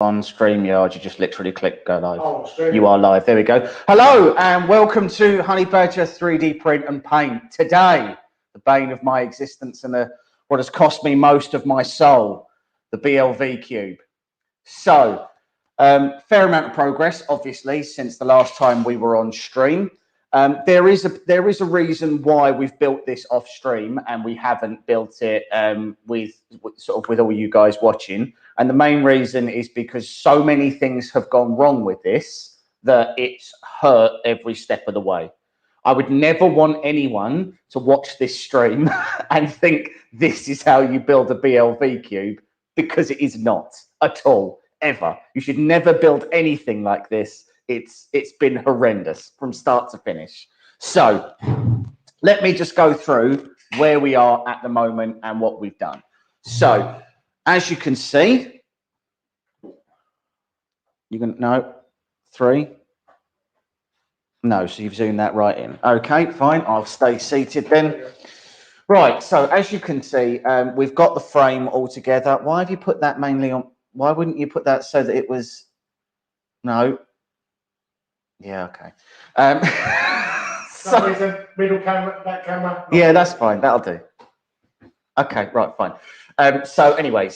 on StreamYard, you just literally click go live. Oh, you are live. There we go. Hello and welcome to Honey Badger 3D Print and Paint. Today, the bane of my existence and what has cost me most of my soul, the BLV Cube. So, fair amount of progress, obviously, since the last time we were on stream. There is a reason why we've built this off stream and we haven't built it with all you guys watching. And the main reason is because so many things have gone wrong with this that it's hurt every step of the way. I would never want anyone to watch this stream and think this is how you build a BLV cube, because it is not at all, ever. You should never build anything like this. It's been horrendous from start to finish. So let me just go through where we are at the moment and what we've done. So as you can see, you can no 3. No, so you've zoomed that right in. Okay, fine. I'll stay seated then. Right. So as you can see, we've got the frame all together. Why have you put that mainly on? Why wouldn't you put that so that it was? No. Yeah. Okay. So middle camera, back camera. Yeah, that's fine. That'll do. Okay. Right. Fine. So anyway,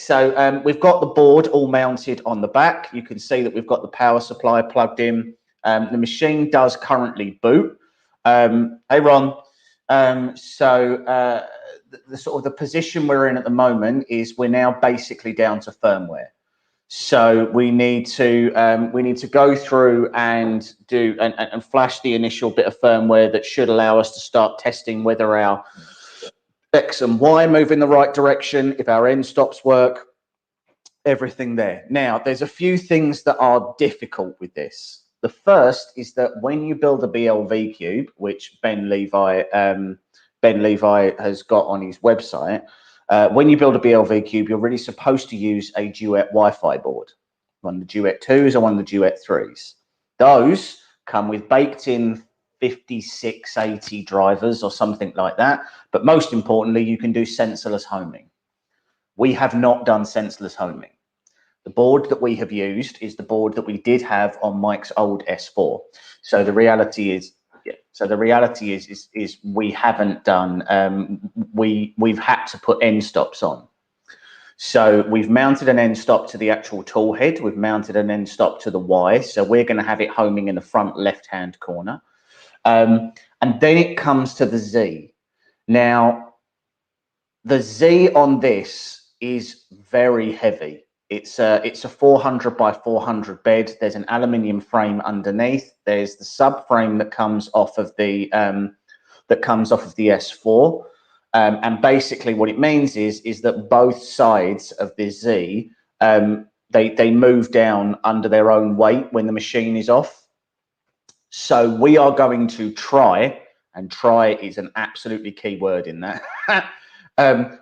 we've got the board all mounted on the back. You can see that we've got the power supply plugged in. The machine does currently boot. Hey Ron. The position we're in at the moment is we're now basically down to firmware. So we need to go through and do and flash the initial bit of firmware that should allow us to start testing whether our X and Y move in the right direction, if our end stops work, everything there. Now, there's a few things that are difficult with this. The first is that when you build a BLV cube, which Ben Levi has got on his website, when you build a BLV cube, you're really supposed to use a Duet Wi-Fi board, one of the Duet 2s or one of the Duet 3s. Those come with baked in 5680 drivers or something like that. But most importantly, you can do sensorless homing. We have not done sensorless homing. The board that we have used is the board that we did have on Mike's old S4. So the reality is, is we haven't done. We've had to put end stops on. So we've mounted an end stop to the actual tool head. We've mounted an end stop to the Y. So we're going to have it homing in the front left-hand corner. And then it comes to the Z. Now, the Z on this is very heavy. It's a 400 by 400 bed. There's an aluminium frame underneath. There's the subframe that comes off of the S4. And basically what it means is that both sides of the Z, they move down under their own weight when the machine is off. So we are going to try, and try is an absolutely key word in that.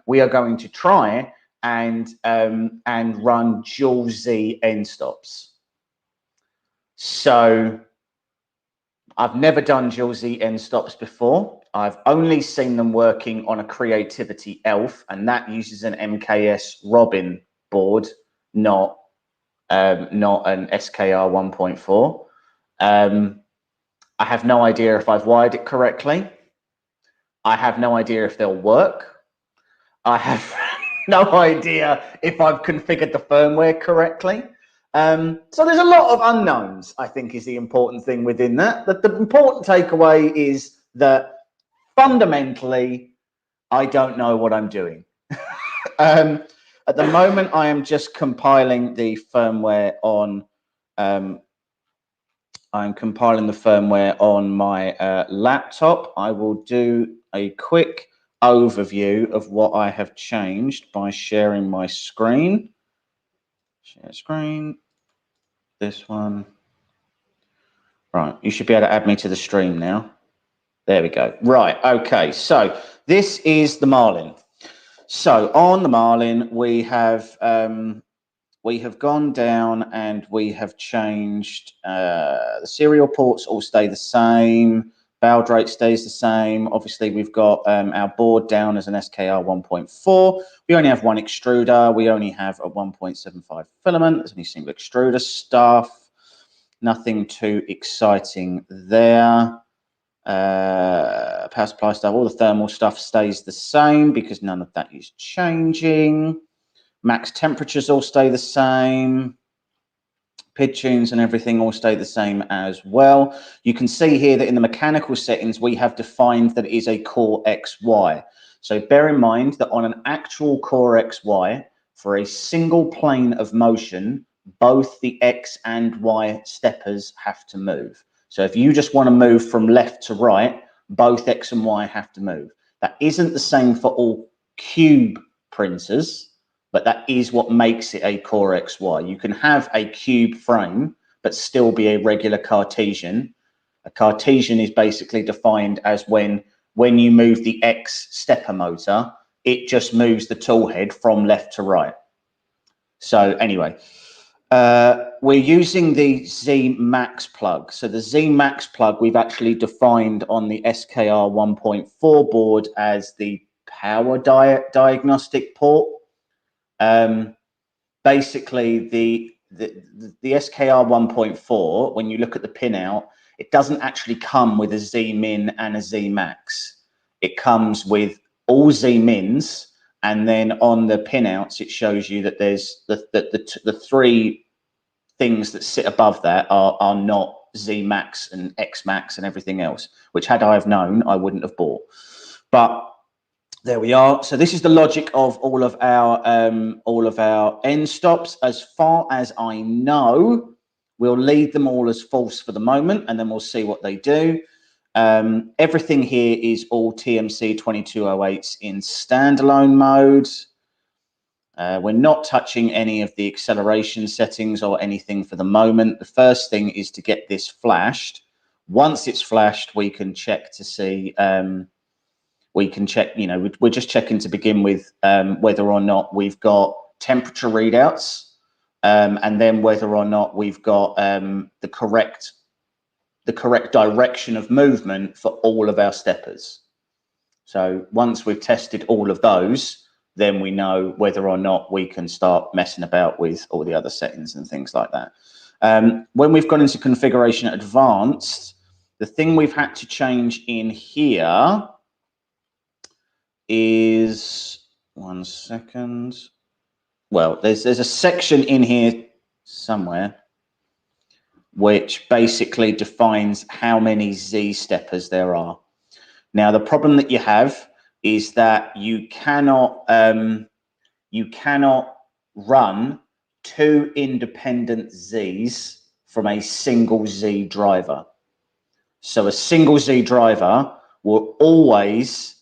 We are going to try and run dual Z end stops. So I've never done dual Z end stops before. I've only seen them working on a Creativity Elf, and that uses an MKS Robin board, not an SKR 1.4. I have no idea if I've wired it correctly. I have no idea if they'll work. I have no idea if I've configured the firmware correctly. So there's a lot of unknowns, I think, is the important thing within that. The important takeaway is that fundamentally, I don't know what I'm doing. At the moment, I am just compiling the firmware on I'm compiling the firmware on my laptop. I will do a quick overview of what I have changed by sharing my screen. Share screen. This one. Right, you should be able to add me to the stream now. There we go. Right, okay, so this is the Marlin. So on the Marlin, we have gone down and we have changed the serial ports all stay the same. Baud rate stays the same. Obviously, we've got our board down as an SKR 1.4. We only have one extruder. We only have a 1.75 filament. There's only single extruder stuff. Nothing too exciting there. Power supply stuff, all the thermal stuff stays the same because none of that is changing. Max temperatures all stay the same. PID tunes and everything all stay the same as well. You can see here that in the mechanical settings, we have defined that it is a core XY. So bear in mind that on an actual core XY, for a single plane of motion, both the X and Y steppers have to move. So if you just want to move from left to right, both X and Y have to move. That isn't the same for all cube printers, but that is what makes it a core XY. You can have a cube frame, but still be a regular Cartesian. A Cartesian is basically defined as when you move the X stepper motor, it just moves the tool head from left to right. So anyway, we're using the Z Max plug. So the Z Max plug, we've actually defined on the SKR 1.4 board as the power diagnostic port. Basically, the SKR 1.4, when you look at the pinout, it doesn't actually come with a Z Min and a Z Max. It comes with all Z Mins, and then on the pinouts, it shows you that there's the three things that sit above that are not Z Max and X Max and everything else, which had I have known, I wouldn't have bought. But there we are. So this is the logic of all of our end stops. As far as I know, we'll leave them all as false for the moment, and then we'll see what they do. Everything here is all TMC 2208s in standalone mode. We're not touching any of the acceleration settings or anything for the moment. The first thing is to get this flashed. Once it's flashed, we can check to see. We can check, you know, we're just checking to begin with whether or not we've got temperature readouts, and then whether or not we've got the correct direction of movement for all of our steppers. So once we've tested all of those, then we know whether or not we can start messing about with all the other settings and things like that. When we've gone into configuration advanced, the thing we've had to change in here is, one second. Well, there's a section in here somewhere which basically defines how many Z steppers there are. Now, the problem that you have is that you cannot run two independent Zs from a single Z driver. So a single Z driver will always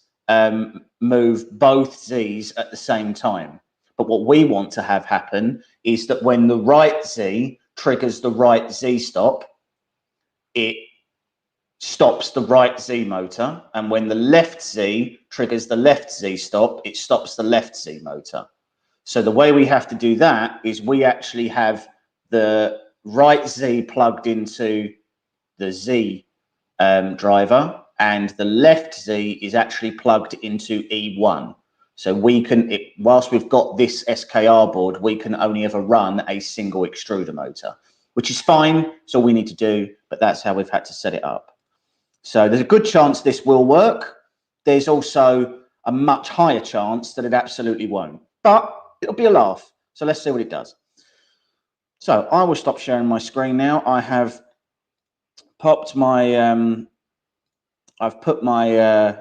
move both Zs at the same time. But what we want to have happen is that when the right Z triggers the right Z stop, it stops the right Z motor. And when the left Z triggers the left Z stop, it stops the left Z motor. So the way we have to do that is we actually have the right Z plugged into the Z driver, and the left Z is actually plugged into E1. So we can, whilst we've got this SKR board, we can only ever run a single extruder motor, which is fine. It's all we need to do, but that's how we've had to set it up. So there's a good chance this will work. There's also a much higher chance that it absolutely won't, but it'll be a laugh. So let's see what it does. So I will stop sharing my screen now. I have popped my, I've put my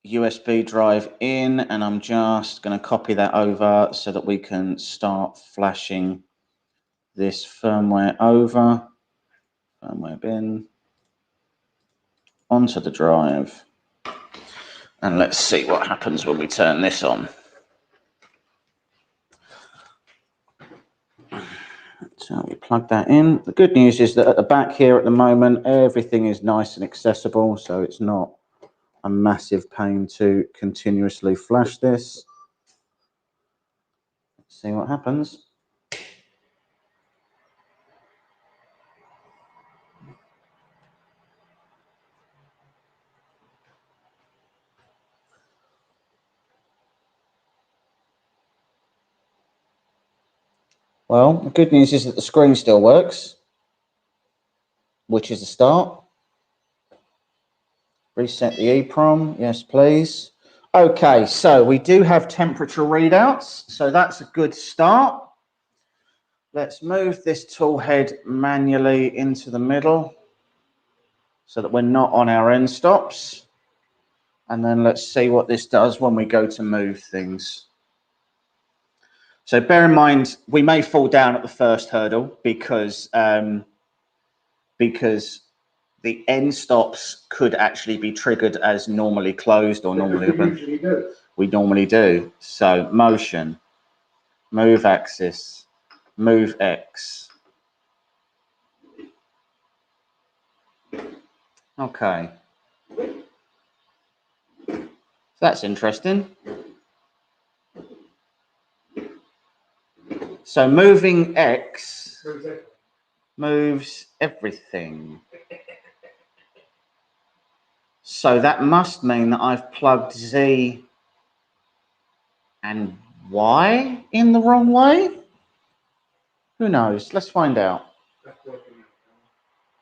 USB drive in, and I'm just going to copy that over so that we can start flashing this firmware over. Firmware bin onto the drive. And let's see what happens when we turn this on. So we plug that in. The good news is that at the back here at the moment, everything is nice and accessible, so it's not a massive pain to continuously flash this. Let's see what happens. Well, the good news is that the screen still works, which is a start. Reset the EEPROM, yes, please. Okay, so we do have temperature readouts, so that's a good start. Let's move this tool head manually into the middle so that we're not on our end stops. And then let's see what this does when we go to move things. So bear in mind, we may fall down at the first hurdle because the end stops could actually be triggered as normally closed or normally open. We normally do. So motion, move axis, move X. Okay. That's interesting. So moving X moves everything. So that must mean that I've plugged Z and Y in the wrong way? Who knows? Let's find out.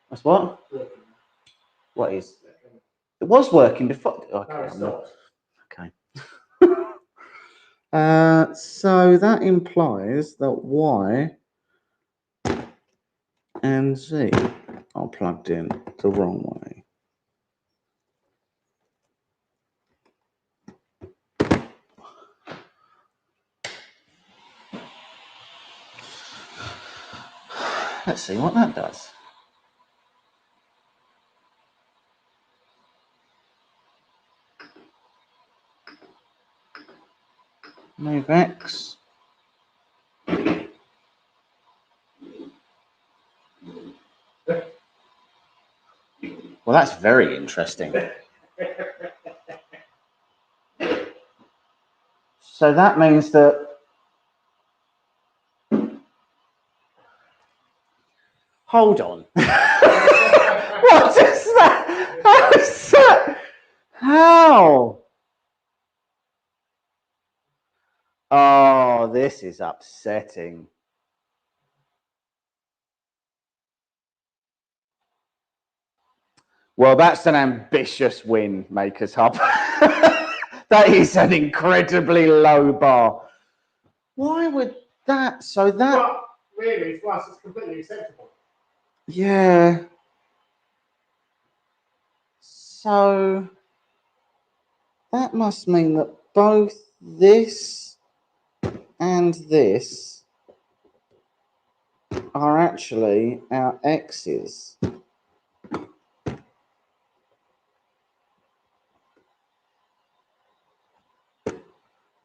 That's what? What is? It was working before. Okay. No, okay. So that implies that Y and Z are plugged in the wrong way. Let's see what that does. Move X. Well, that's very interesting. So that means that hold on. What is that? How is that? How? Oh, this is upsetting. Well, that's an ambitious win, Makers Hub. That is an incredibly low bar. Why would that? So that. but really, for us, it's completely acceptable. Yeah. So that must mean that both this and this are actually our X's.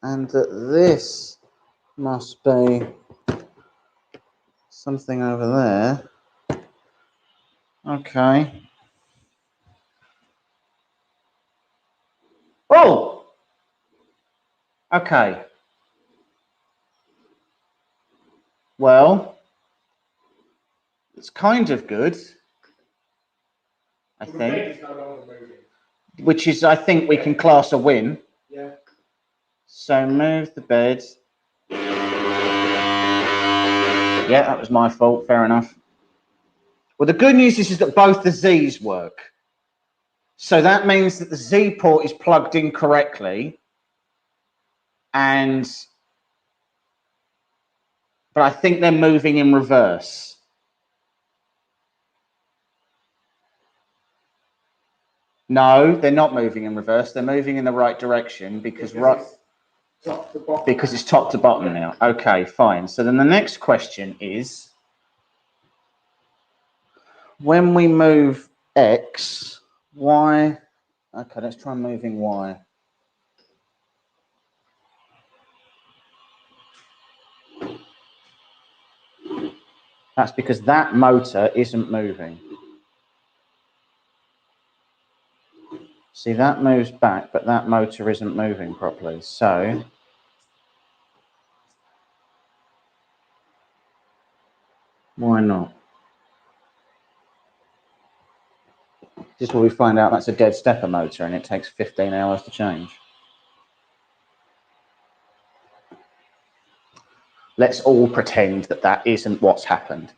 And that this must be something over there. Okay. Oh! Okay. Well, it's kind of good, I think. Which is, I think we can class a win. Yeah. So move the bed. Yeah, that was my fault. Fair enough. Well, the good news is that both the Z's work. So that means that the Z port is plugged in correctly. But I think they're moving in reverse. No, they're not moving in reverse. They're moving in the right direction because it's top to bottom now. Okay, fine. So then the next question is, when we move X, Y. Okay, let's try moving Y. That's because that motor isn't moving. See, that moves back, but that motor isn't moving properly. So why not? This is where we find out that's a dead stepper motor and it takes 15 hours to change. Let's all pretend that that isn't what's happened.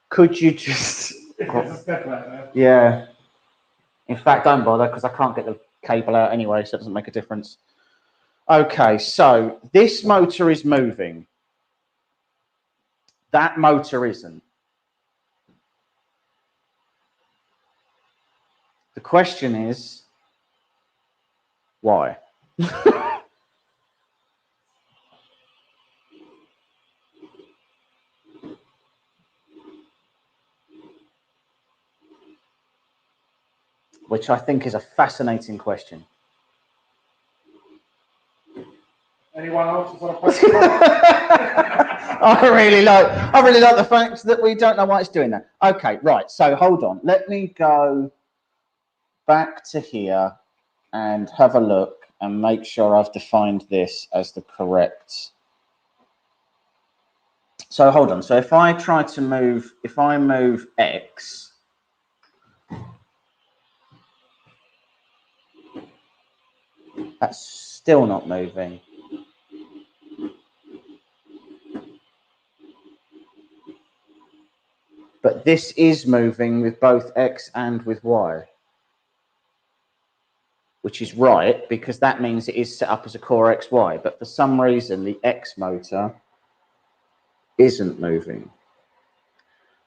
Could you just... There's a step out there. Yeah. In fact, don't bother, because I can't get the cable out anyway, so it doesn't make a difference. Okay, so this motor is moving. That motor isn't. The question is, why? Which I think is a fascinating question. Anyone else want to question? I really like the fact that we don't know why it's doing that. Okay, right. So hold on. Let me go back to here and have a look and make sure I've defined this as the correct. So hold on. So if I try to move, if I move X, that's still not moving. But this is moving with both X and with Y, which is right, because that means it is set up as a core XY. But for some reason, the X motor isn't moving,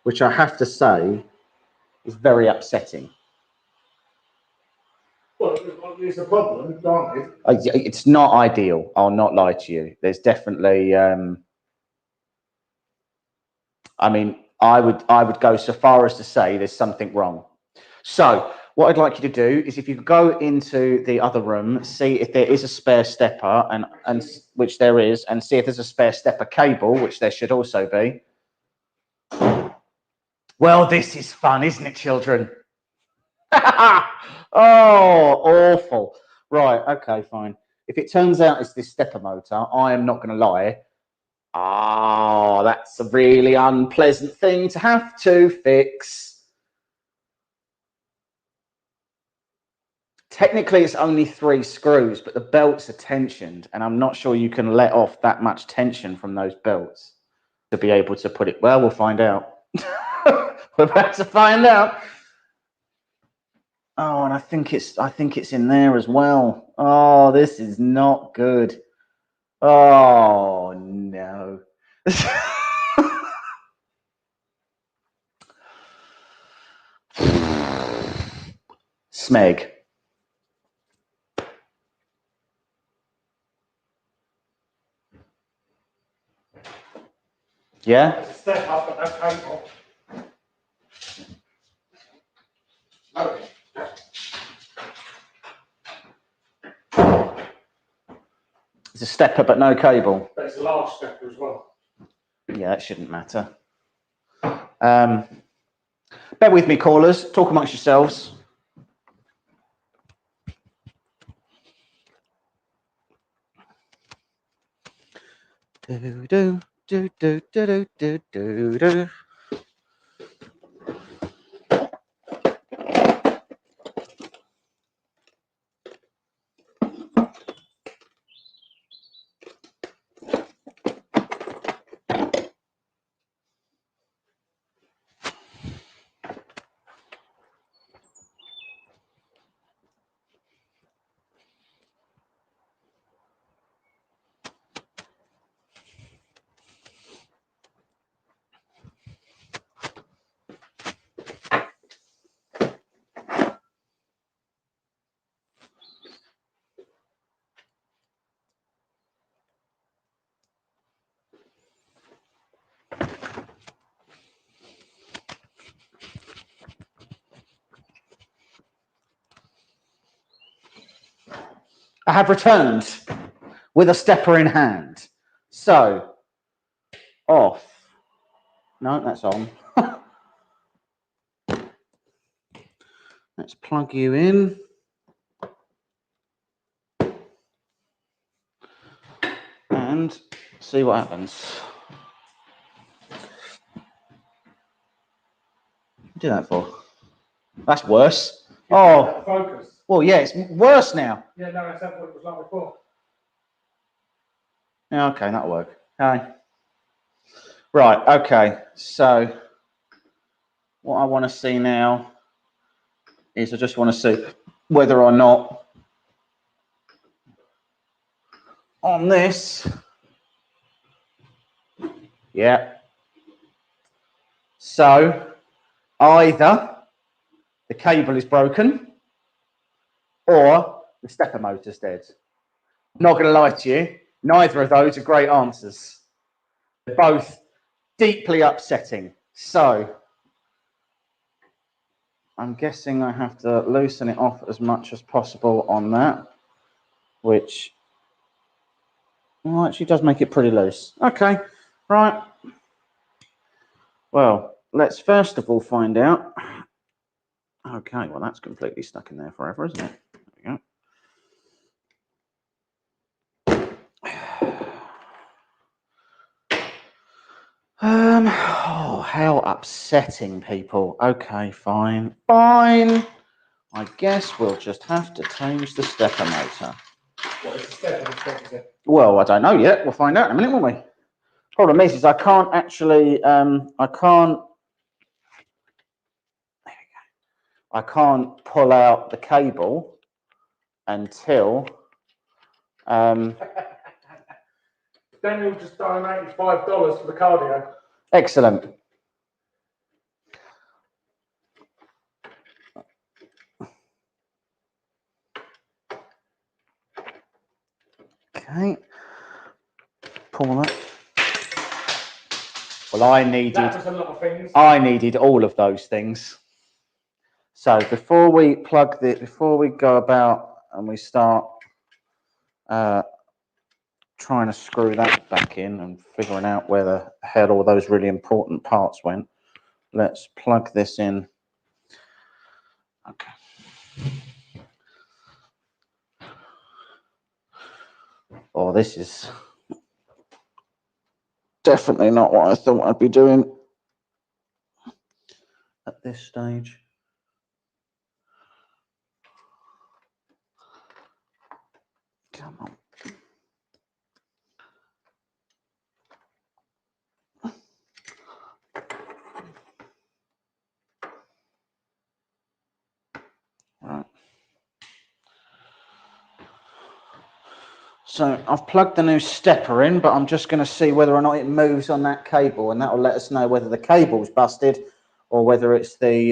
which I have to say is very upsetting. Well, it's a problem, granted. It's not ideal. I'll not lie to you. There's definitely, I mean, I would go so far as to say there's something wrong. So what I'd like you to do is, if you could go into the other room, see if there is a spare stepper, and which there is, and see if there's a spare stepper cable, which there should also be. Well, this is fun, isn't it, children? Oh, awful. Right, okay, fine. If it turns out it's this stepper motor, I am not going to lie. Oh, that's a really unpleasant thing to have to fix. Technically, it's only 3 screws, but the belts are tensioned, and I'm not sure you can let off that much tension from those belts to be able to put it. Well, we'll find out. We're about to find out. Oh, and I think it's in there as well. Oh, this is not good. Oh no. Smeg. Yeah? Step up, but that's painful. Okay. It's a stepper but no cable. But it's a large stepper as well. Yeah, that shouldn't matter. Bear with me, callers. Talk amongst yourselves. Do do do do do do do do. I have returned with a stepper in hand. So, off. No, that's on. Let's plug you in. And see what happens. What do that for? That's worse. Oh, Focus. well, yeah, it's worse now. Yeah, no, that's what it was like before. Yeah, okay, that'll work. Hi. Right, okay. So what I want to see now is I just want to see whether or not on this, yeah. So either the cable is broken or the stepper motor's dead. I'm not going to lie to you, neither of those are great answers. They're both deeply upsetting. So I'm guessing I have to loosen it off as much as possible on that, which well, actually does make it pretty loose. Okay, right. Well, let's first of all find out. Okay, well, that's completely stuck in there forever, isn't it? There we go. Oh, how upsetting, people. Okay, fine. Fine. I guess we'll just have to change the stepper motor. What is the stepper? Well, I don't know yet. We'll find out in a minute, won't we? Problem is I can't actually, I can't pull out the cable until, Daniel just donated $5 for the cardio. excellent. Okay, pull that. Well, That was a lot of things. I needed all of those things. So before we plug the, before we go about and we start trying to screw that back in and figuring out where the hell all those really important parts went, let's plug this in. Okay. Oh, this is definitely not what I thought I'd be doing at this stage. Come on. Right. So I've plugged the new stepper in, but I'm just going to see whether or not it moves on that cable, and that will let us know whether the cable's busted or whether it's the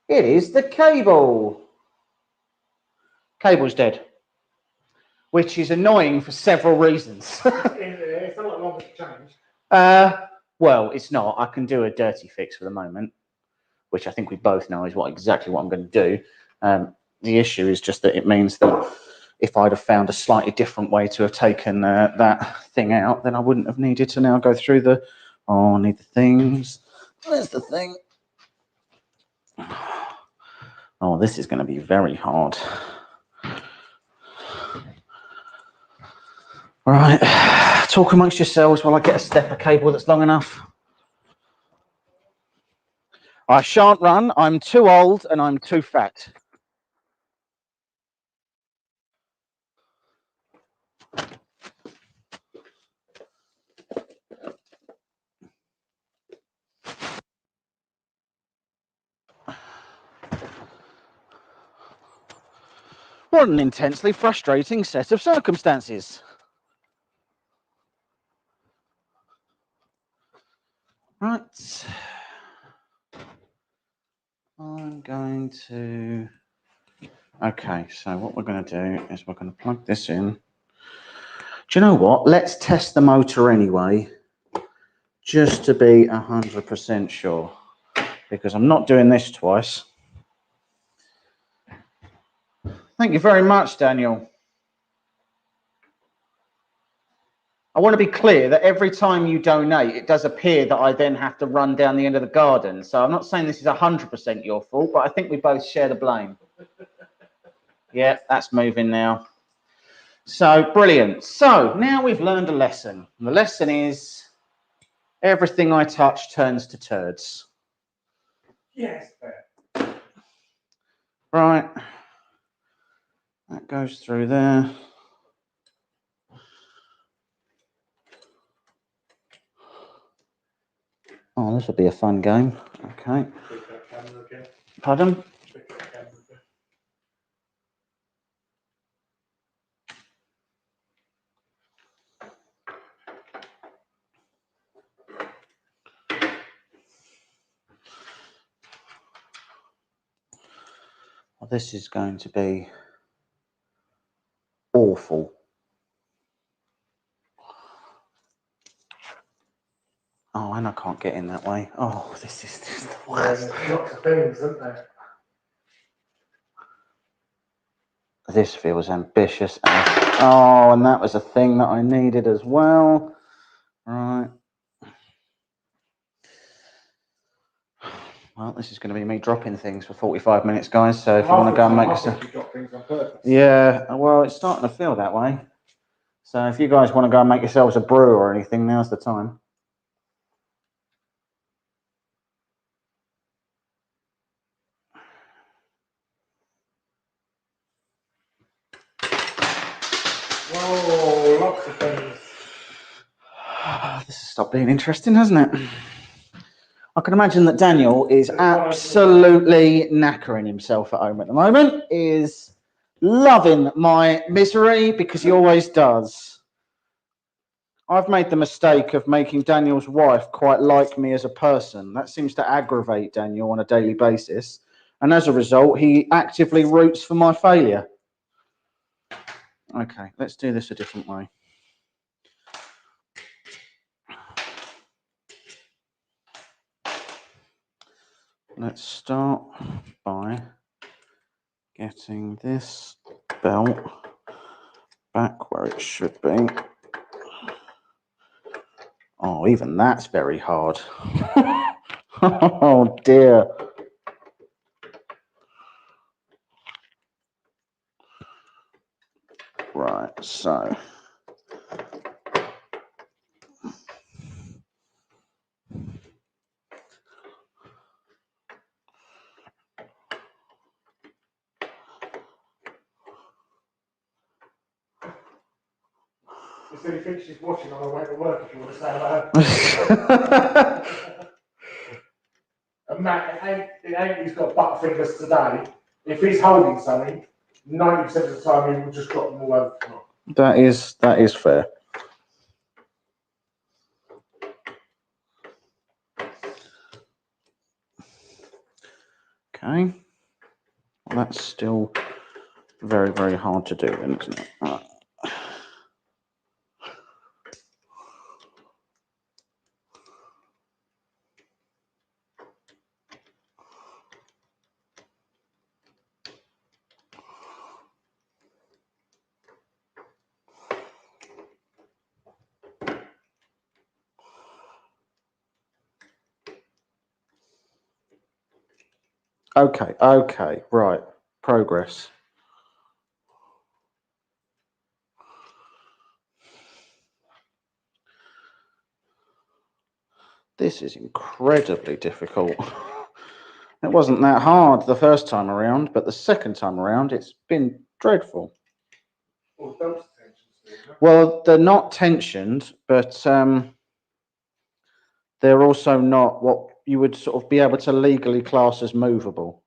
it is the cable. Cable's dead, which is annoying for several reasons. It's a lot longer to change. Well, it's not. I can do a dirty fix for the moment, which I think we both know is exactly what I'm going to do. The issue is just that it means that if I'd have found a slightly different way to have taken that thing out, then I wouldn't have needed to now go through the, oh, I need the things. Where's the thing? Oh, this is going to be very hard. All right, talk amongst yourselves while I get a stepper cable that's long enough. I shan't run. I'm too old and I'm too fat. What an intensely frustrating set of circumstances. Right. I'm going to... Okay, so what we're going to do is we're going to plug this in. Do you know what? Let's test the motor anyway, just to be 100% sure, because I'm not doing this twice. Thank you very much, Daniel. I want to be clear that every time you donate, it does appear that I then have to run down the end of the garden. So I'm not saying this is 100% your fault, but I think we both share the blame. Yeah, that's moving now. So brilliant. So now we've learned a lesson. The lesson is everything I touch turns to turds. Yes. Right. That goes through there. Oh, this will be a fun game. Okay. Pardon? Well, this is going to be awful. Oh, and I can't get in that way. Oh, this is just the worst. There's lots of things, isn't there? This feels ambitious. Oh, and that was a thing that I needed as well. Right. Well, this is going to be me dropping things for 45 minutes, guys. So if you want to go and make yourself... Yeah, well, it's starting to feel that way. So if you guys want to go and make yourselves a brew or anything, now's the time. Whoa, lots of things. This has stopped being interesting, hasn't it? I can imagine that Daniel is absolutely knackering himself at home at the moment. He is loving my misery because he always does. I've made the mistake of making Daniel's wife quite like me as a person. That seems to aggravate Daniel on a daily basis. And as a result, he actively roots for my failure. Okay, let's do this a different way. Let's start by getting this belt back where it should be. Oh, even that's very hard. Oh dear. Right, so. He said he thinks she's watching on her way to work, if you want to say hello. And Matt, it ain't he's got butterfingers today. If he's holding something, 90% of the time he will just drop them all over the floor. That is fair. Okay. Well, that's still very, very hard to do then, isn't it? Right. Okay, right. Progress. This is incredibly difficult. It wasn't that hard the first time around, but the second time around, it's been dreadful. Well, they're not tensioned, but they're also not what you would sort of be able to legally class as movable.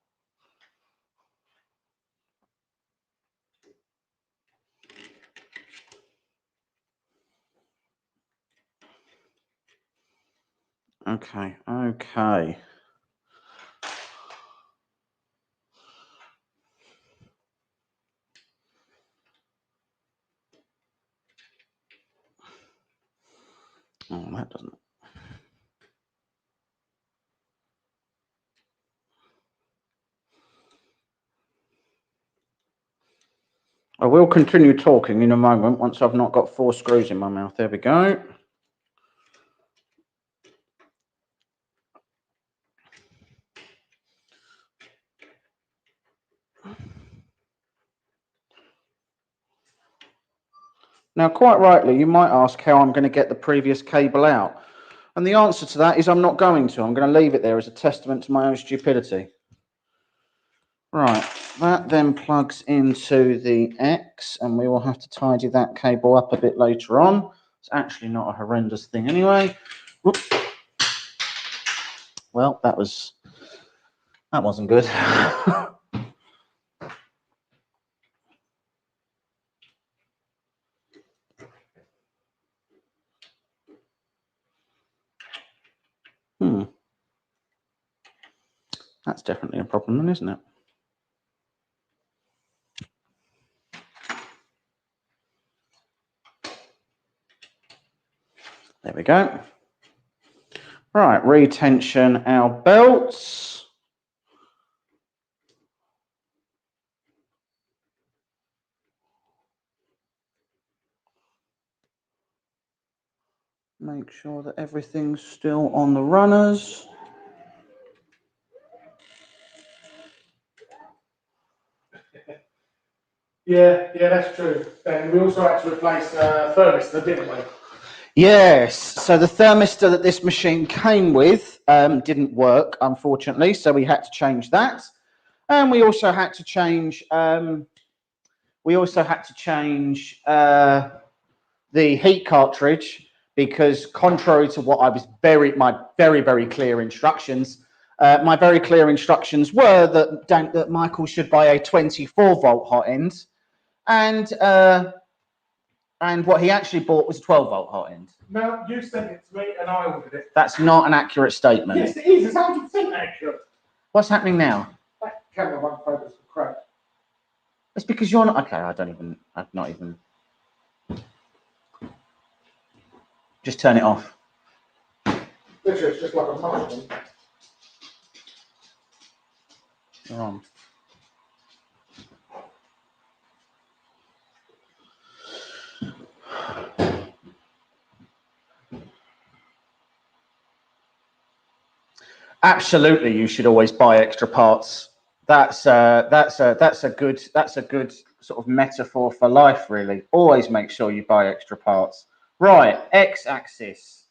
Okay. Oh, that doesn't. I will continue talking in a moment once I've not got 4 screws in my mouth. There we go. Now, quite rightly, you might ask how I'm going to get the previous cable out. And the answer to that is I'm not going to. I'm going to leave it there as a testament to my own stupidity. Right. That then plugs into the X, and we will have to tidy that cable up a bit later on. It's actually not a horrendous thing anyway. Whoop. Well, that wasn't good. That's definitely a problem then, isn't it? There we go. Right, retension our belts. Make sure that everything's still on the runners. Yeah, that's true. And we also had to replace the thermostat, didn't we? Yes, so the thermistor that this machine came with didn't work, unfortunately, so we had to change that. And we also had to change the heat cartridge, because contrary to what I was my very clear instructions, my very clear instructions were that Michael should buy a 24-volt hot end, and what he actually bought was a 12-volt hot end. No, you sent it to me and I ordered it. That's not an accurate statement. Yes, it is. It's 100% accurate. What's happening now? That camera won't focus for crap. It's because you're not. Okay, I've not even. Just turn it off. Literally, it's just like a mushroom. You're on. Absolutely, you should always buy extra parts. That's a good sort of metaphor for life, really. Always make sure you buy extra parts. Right, X-axis.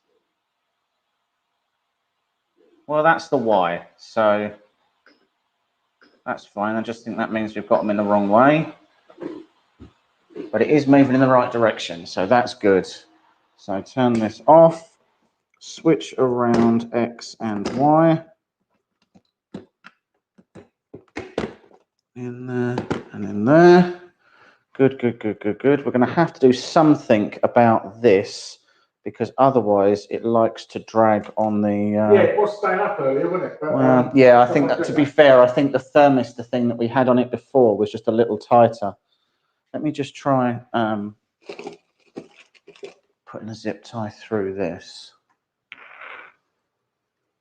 Well, that's the Y, so that's fine. I just think that means we've got them in the wrong way, but it is moving in the right direction, so that's good. So turn this off. Switch around X and Y. In there and in there. Good. We're going to have to do something about this, because otherwise it likes to drag on the... yeah, it was staying up earlier, wasn't it? But, well, yeah, I think that, to be fair, I think the thermistor thing that we had on it before was just a little tighter. Let me just try putting a zip tie through this,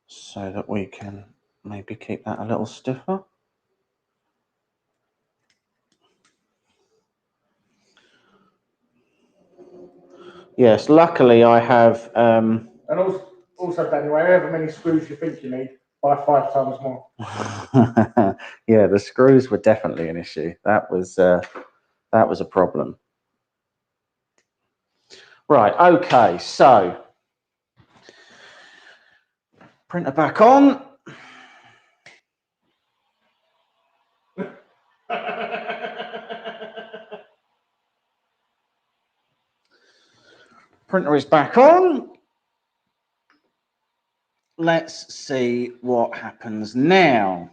so that we can maybe keep that a little stiffer. Yes, luckily I have... and also, Daniel, however many screws you think you need, buy 5 times more. Yeah, the screws were definitely an issue. That was a problem. Right, okay, so printer back on. Printer is back on. Let's see what happens now.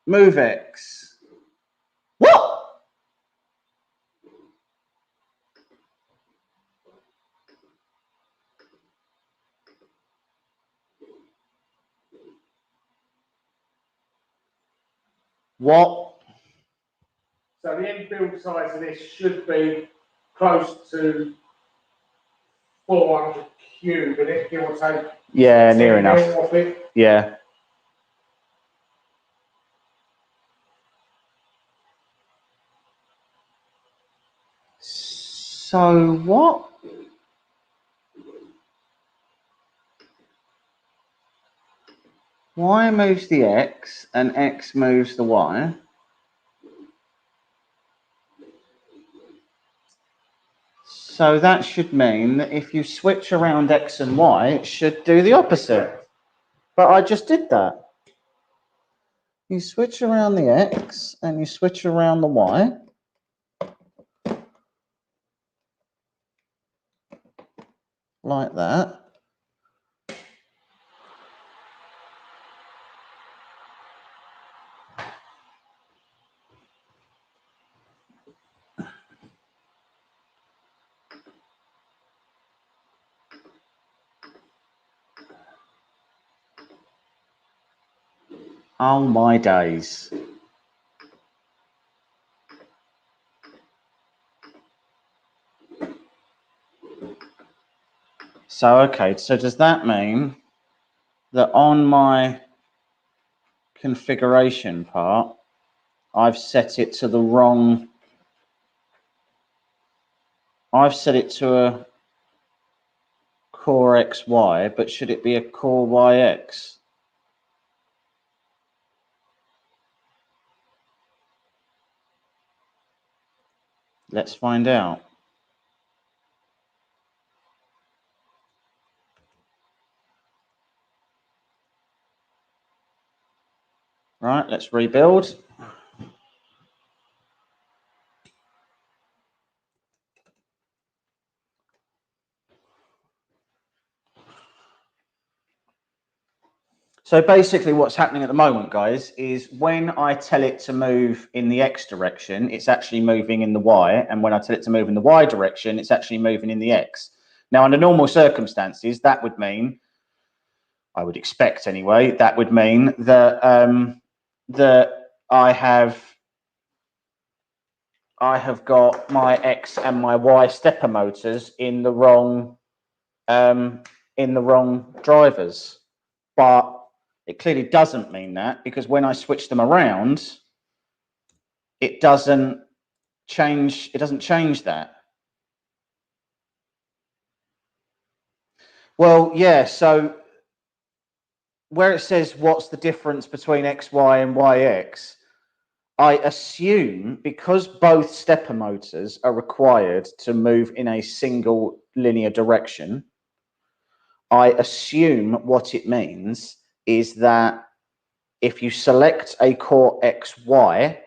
Move X. What? What? So the end build size of this should be close to 400 cube, and it give or take. Yeah, near enough. Off it. Yeah. So what? Y moves the X and X moves the Y. So that should mean that if you switch around X and Y, it should do the opposite. But I just did that. You switch around the X and you switch around the Y. Like that. Oh my days. So, okay, so does that mean that on my configuration part, I've set it to the wrong, I've set it to a core XY, but should it be a core YX? Let's find out. Right, let's rebuild. So basically what's happening at the moment, guys, is when I tell it to move in the X direction, it's actually moving in the Y. And when I tell it to move in the Y direction, it's actually moving in the X. Now, under normal circumstances, that would mean, I would expect anyway, that would mean that, that I have got my X and my Y stepper motors in the wrong drivers. But it clearly doesn't mean that, because when I switch them around, it doesn't change that. Well, yeah, so where it says what's the difference between XY and YX, I assume because both stepper motors are required to move in a single linear direction, I assume what it means is that if you select a core XY,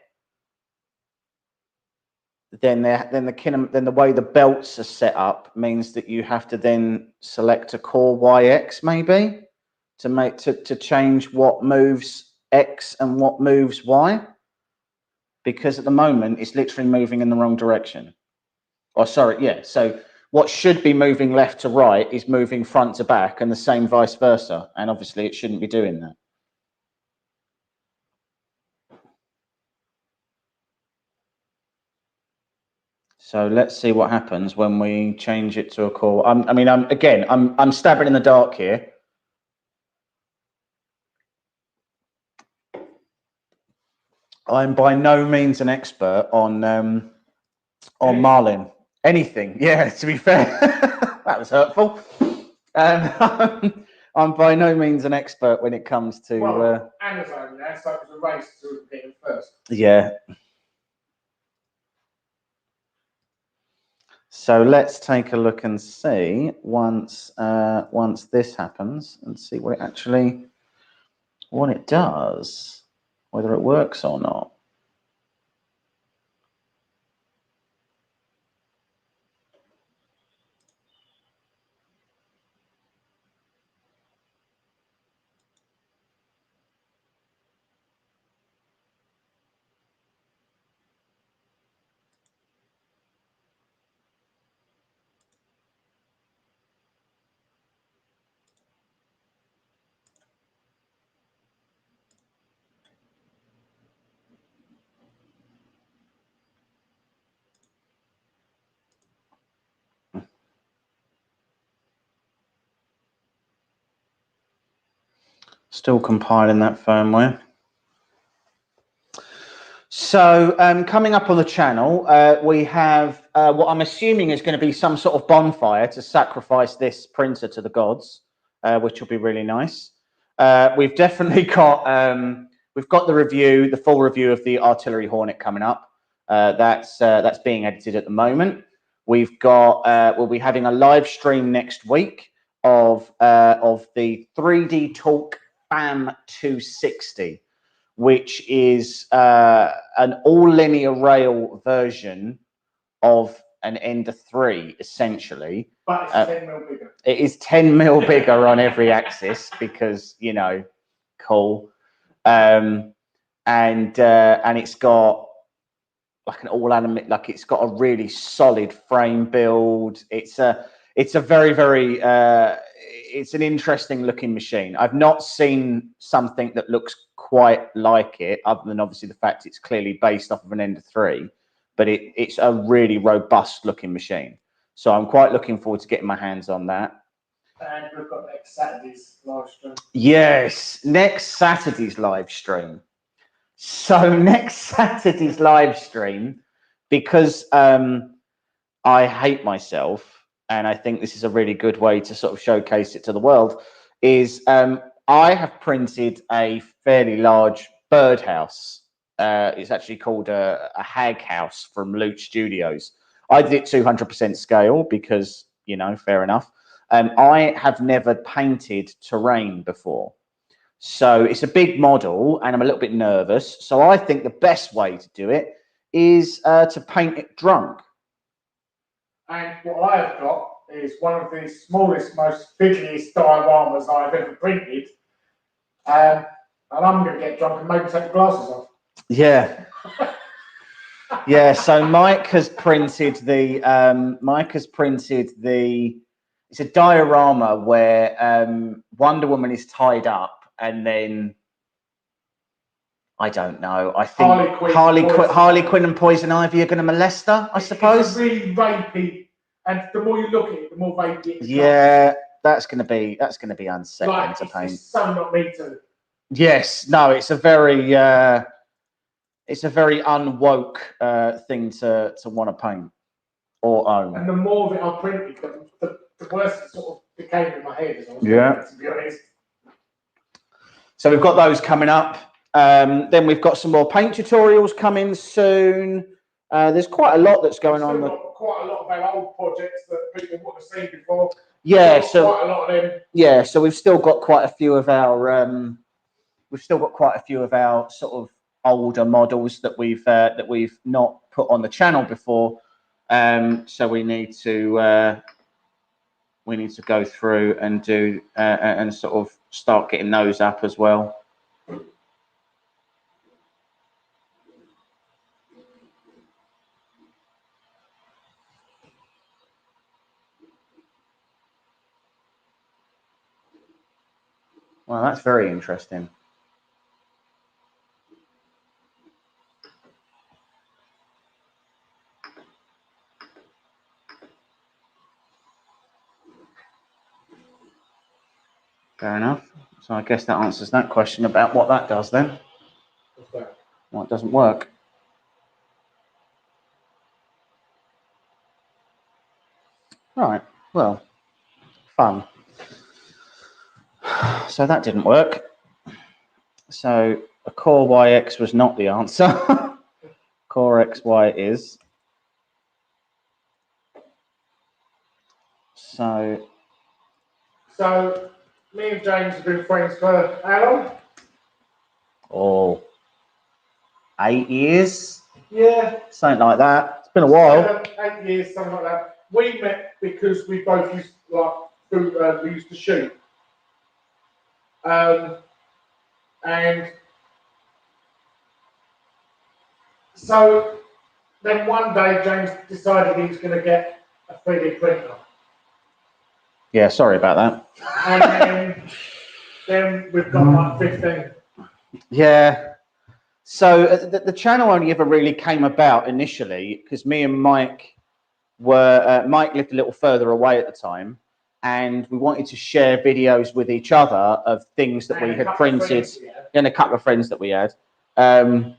then the way the belts are set up means that you have to then select a core YX maybe to change what moves X and what moves Y, because at the moment it's literally moving in the wrong direction. Oh, sorry, yeah. So what should be moving left to right is moving front to back, and the same vice versa. And obviously it shouldn't be doing that. So let's see what happens when we change it to a core. I'm stabbing in the dark here. I'm by no means an expert on Marlin. Anything, yeah. To be fair, that was hurtful. I'm by no means an expert when it comes to. Well, Amazon now, so it was a race to get it first. Yeah. So let's take a look and see once this happens and see what it does, whether it works or not. Still compiling that firmware. So coming up on the channel, we have what I'm assuming is going to be some sort of bonfire to sacrifice this printer to the gods, which will be really nice. We've definitely got the full review of the Artillery Hornet coming up. That's being edited at the moment. We've got we'll be having a live stream next week of the 3D Talk FAM 260, which is an all linear rail version of an Ender 3, essentially. But it's 10 mil bigger. It is 10 mil bigger on every axis because, you know, cool. And it's got like an all animate, like it's got a really solid frame build. It's a very it's an interesting looking machine. I've not seen something that looks quite like it, other than obviously the fact it's clearly based off of an Ender 3, but it's a really robust looking machine. So I'm quite looking forward to getting my hands on that. And we've got next Saturday's live stream. Yes, next Saturday's live stream. So next Saturday's live stream, because I hate myself, and I think this is a really good way to sort of showcase it to the world, is I have printed a fairly large birdhouse. It's actually called a hag house from Loot Studios. I did it 200% scale because, you know, fair enough. I have never painted terrain before. So it's a big model and I'm a little bit nervous. So I think the best way to do it is to paint it drunk. And what I have got is one of the smallest, most fiddliest dioramas I've ever printed. And I'm going to get drunk and maybe take the glasses off. Yeah. Yeah, so Mike has printed the it's a diorama where Wonder Woman is tied up, and then I don't know. I think Harley Quinn and Poison Ivy are going to molest her, I suppose. It's really rapey, and the more you look at it, the more rapey it becomes. Yeah, that's going to be unsettling to paint. It's so not me too. Yes, no, it's a very unwoke thing to want to paint or own. And the more that I printed, the worse it sort of became in my head as I was to be honest. So we've got those coming up. Then we've got some more paint tutorials coming soon. There's quite a lot that's going on. Quite a lot of our old projects that people would have seen before. Yeah, so quite a lot of them. Yeah, so we've still got quite a few of our sort of older models that we've not put on the channel before. So we need to go through and do and sort of start getting those up as well. Well, that's very interesting. Fair enough. So I guess that answers that question about what that does then. What's that? Well, it doesn't work. Right. Well, fun. So that didn't work. So a Core YX was not the answer. Core XY is. So me and James have been friends for how long? Oh, 8 years? Yeah. Something like that. It's been a while. 8 years, something like that. We met because we both used we used to shoot. And so then one day James decided he was going to get a 3D printer. Yeah, sorry about that. And then we've got like 15. Yeah. So the channel only ever really came about initially because me and Mike were, Mike lived a little further away at the time, and we wanted to share videos with each other of things that we had printed, and a couple of friends that we had. Well,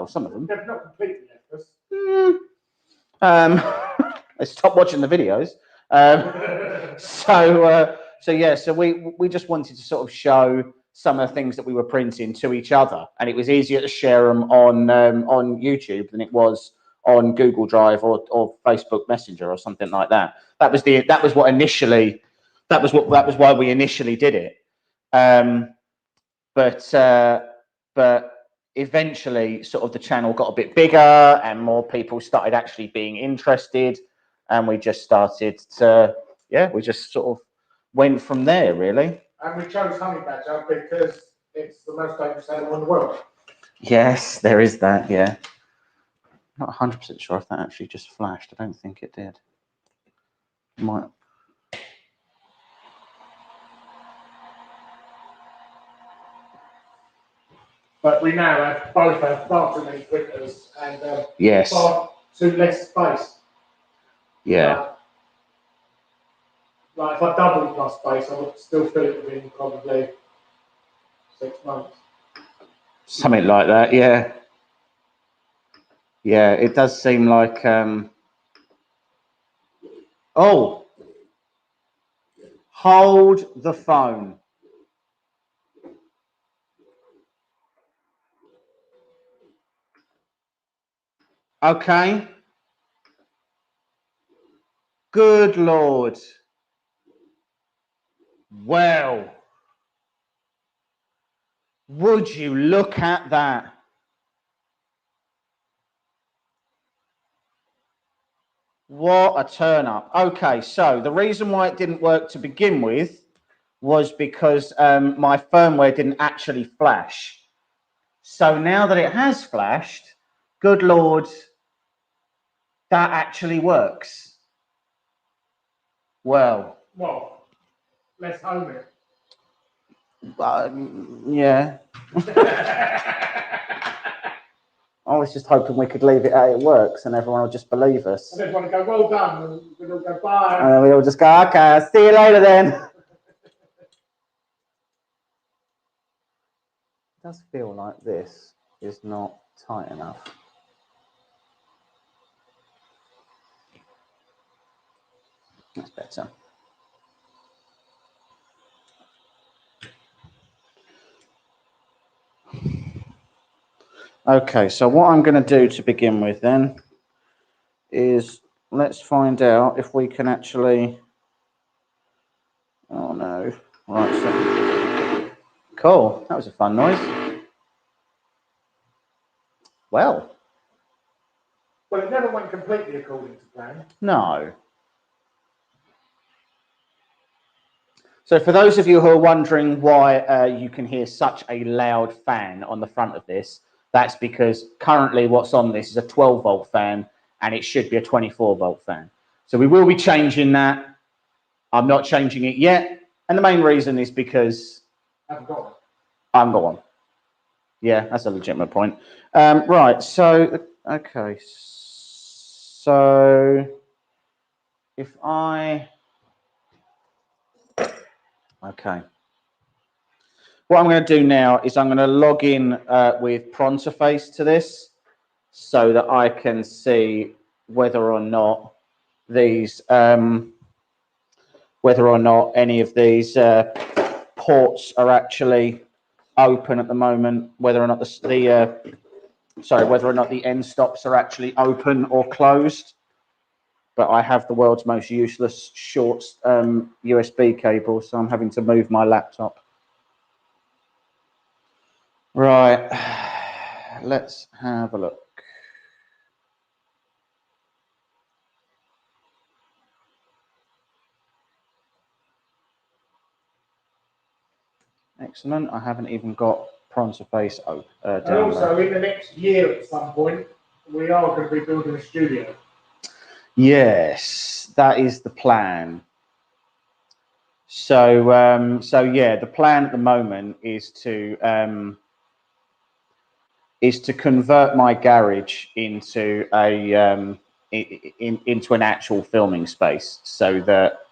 some of them. They've not completely left us. They stopped watching the videos. So we just wanted to sort of show some of the things that we were printing to each other, and it was easier to share them on YouTube than it was on Google Drive or Facebook Messenger or something like that. That was why we initially did it. but eventually sort of the channel got a bit bigger and more people started actually being interested, and we just started to, yeah, we just sort of went from there, really. And we chose honey badger because it's the most dangerous animal in the world. Yes, there is that, yeah. Not 100% sure if that actually just flashed. I don't think it did. Might. But we now have both have far too many printers and Yes. far too less space. Yeah. Like if I doubled my space, I would still fill it within probably 6 months. Something like that, yeah. Yeah, it does seem like. Oh, hold the phone. Okay. Good Lord. Well, would you look at that? What a turn up. Okay, so the reason why it didn't work to begin with was because my firmware didn't actually flash. So now that it has flashed, good Lord, that actually works. Well, let's home it. Yeah. I was just hoping we could leave it at it works and everyone will just believe us. I just want to go, well done, and we'll all go, bye. And then we'll just go, okay, see you later then. It does feel like this is not tight enough. That's better. Okay, so what I'm going to do to begin with then is let's find out if we can actually. Oh no. Right, so cool. That was a fun noise. Well, it never went completely according to plan. No. So for those of you who are wondering why you can hear such a loud fan on the front of this, that's because currently what's on this is a 12-volt fan and it should be a 24-volt fan. So we will be changing that. I'm not changing it yet. And the main reason is because I haven't got one. I haven't got one. Yeah, that's a legitimate point. Right, so, okay. So if I... Okay. What I'm going to do now is I'm going to log in with Pronterface to this so that I can see whether or not these, whether or not any of these ports are actually open at the moment, whether or not whether or not the end stops are actually open or closed. But I have the world's most useless short USB cable, so I'm having to move my laptop. Right, let's have a look. Excellent. I haven't even got Pronterface open. And also, in the next year at some point, we are going to be building a studio. Yes, that is the plan. So, so yeah, the plan at the moment is to convert my garage into a into an actual filming space, so that,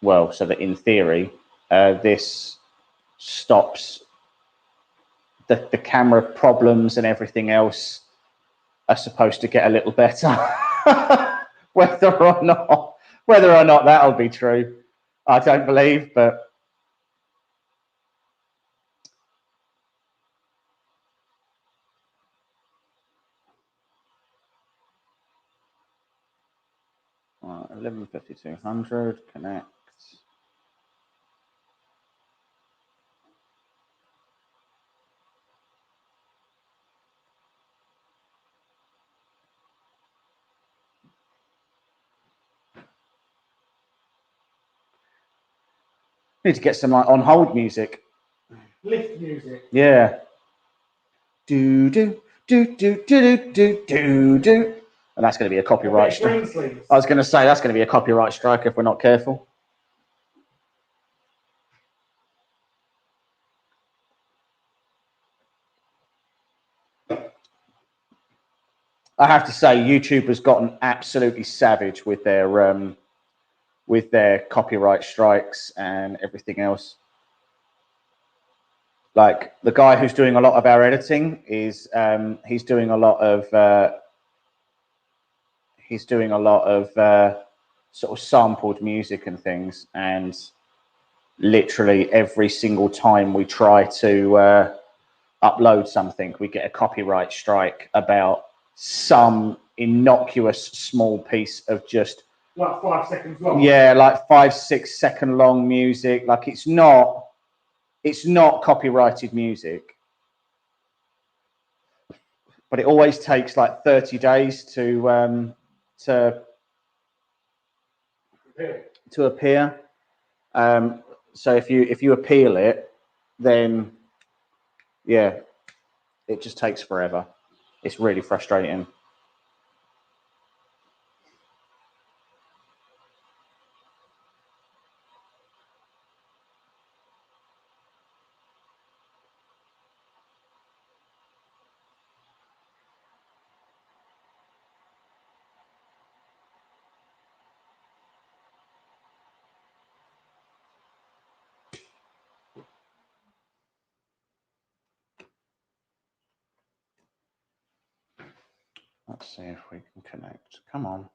well, so that in theory, this stops the camera problems and everything else are supposed to get a little better. whether or not that'll be true, I don't believe, but right, 115200 connect. Need to get some like on hold music. Lift music. Yeah. Do do do do do do do do. And that's going to be a copyright strike. I was going to say that's going to be a copyright strike if we're not careful. I have to say, YouTube has gotten absolutely savage with their copyright strikes and everything else. Like the guy who's doing a lot of our editing is he's doing a lot of sort of sampled music and things, and literally every single time we try to upload something, we get a copyright strike about some innocuous small piece of just like 5 seconds long. Yeah, like 5-6 second long music. Like it's not copyrighted music, but it always takes like 30 days to appear. So if you appeal it, then yeah, it just takes forever. It's really frustrating. Let's see if we can connect. Come on.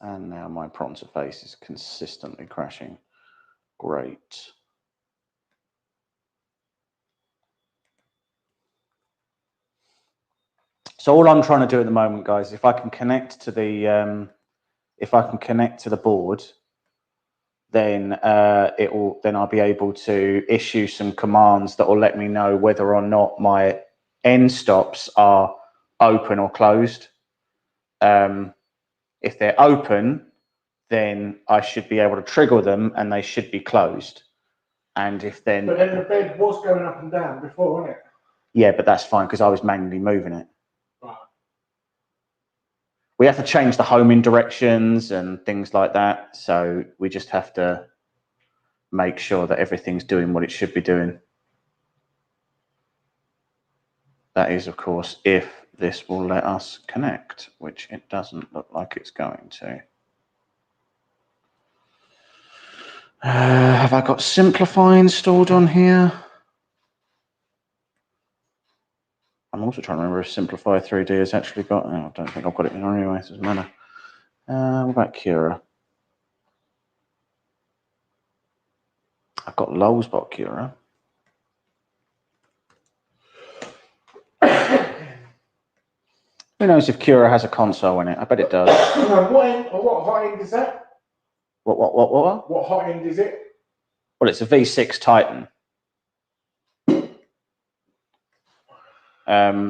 And now my prompt interface is consistently crashing. Great. So all I'm trying to do at the moment, guys, if I can connect to the board, then I'll be able to issue some commands that will let me know whether or not my end stops are open or closed. If they're open, then I should be able to trigger them and they should be closed. And if then... But then the bed was going up and down before, wasn't it? Yeah, but that's fine because I was manually moving it. Right. We have to change the homing directions and things like that. So we just have to make sure that everything's doing what it should be doing. That is, of course, if this will let us connect, which it doesn't look like it's going to. Have I got Simplify installed on here? I'm also trying to remember if Simplify 3D has actually got... Oh, I don't think I've got it in anyway, so it doesn't matter. What about Cura? I've got Lowesbot Cura. Who knows if Cura has a console in it? I bet it does. What hot end is that? What? What hot end is it? Well, it's a V6 Titan.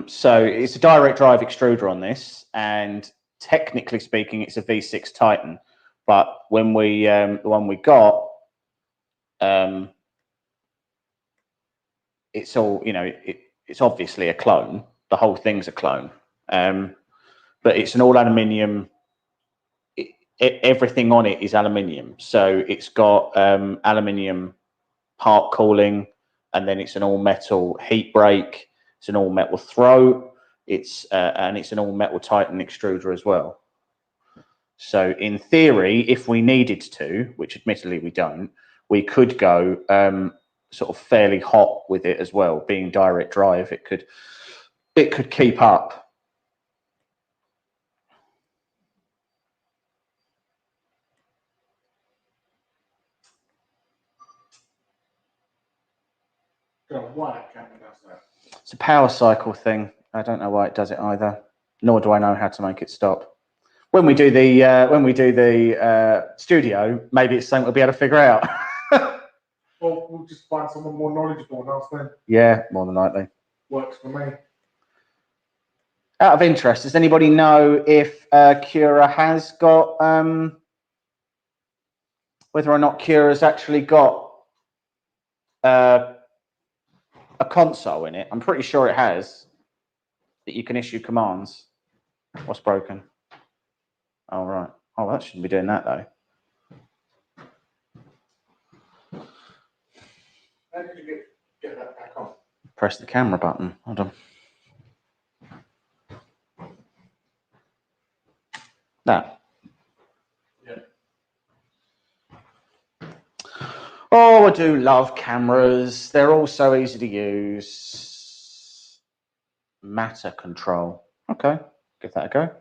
So it's a direct drive extruder on this, and technically speaking, it's a V6 Titan. But when the one we got, it's all, it's obviously a clone. The whole thing's a clone. But it's an all aluminium. Everything on it is aluminium. So it's got aluminium part cooling, and then it's an all metal heat break. It's an all metal throat. And it's an all metal Titan extruder as well. So in theory, if we needed to, which admittedly we don't, we could go sort of fairly hot with it as well. Being direct drive, it could keep up. Why that camera does that? It's a power cycle thing. I don't know why it does it either. Nor do I know how to make it stop. When we do the studio, maybe it's something we'll be able to figure out. Or we'll just find someone more knowledgeable and ask them. Yeah, more than likely. Works for me. Out of interest, does anybody know if Cura has got whether or not Cura's actually got a console in it? I'm pretty sure it has, that you can issue commands. What's broken? Oh, right. Oh, that shouldn't be doing that, though. How did you get that back on? Press the camera button. Hold on. That. Yeah. Oh, I do love cameras. They're all so easy to use. Matter control. Okay, give that a go.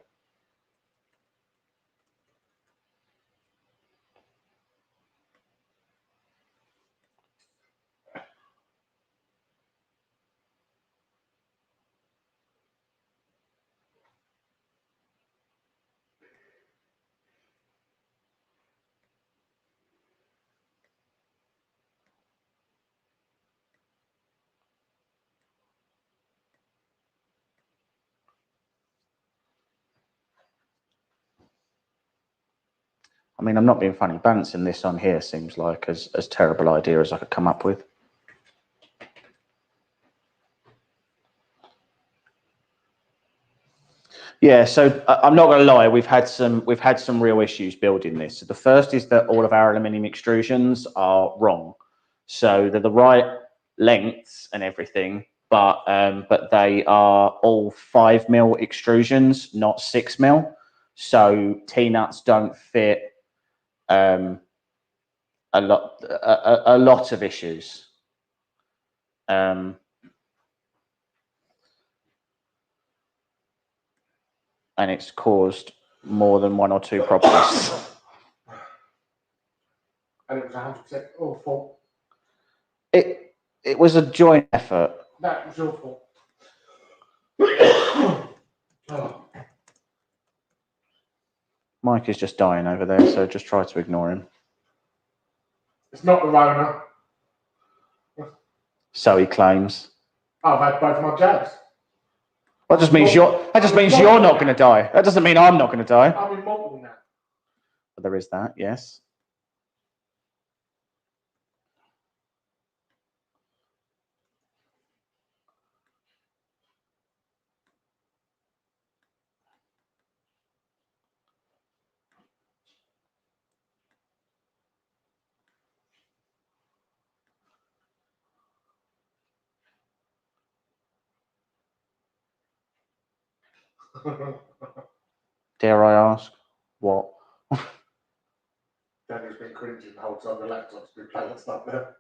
I mean, I'm not being funny. Balancing this on here seems like as terrible idea as I could come up with. Yeah, so I'm not going to lie. We've had some real issues building this. So the first is that all of our aluminium extrusions are wrong. So they're the right lengths and everything, but they are all 5mm extrusions, not 6mm. So T-nuts don't fit. A lot of issues. And it's caused more than 1 or 2 problems. And it was 100% your fault. It was a joint effort. That was your fault. Oh. Mike is just dying over there, so just try to ignore him. It's not the Rona. So he claims. I've had both my jabs. That just means you're not going to die. That doesn't mean I'm not going to die. I'm immortal now. But there is that, yes. Dare I ask what? Daniel's been cringing the whole time the laptop's been playing stuff there.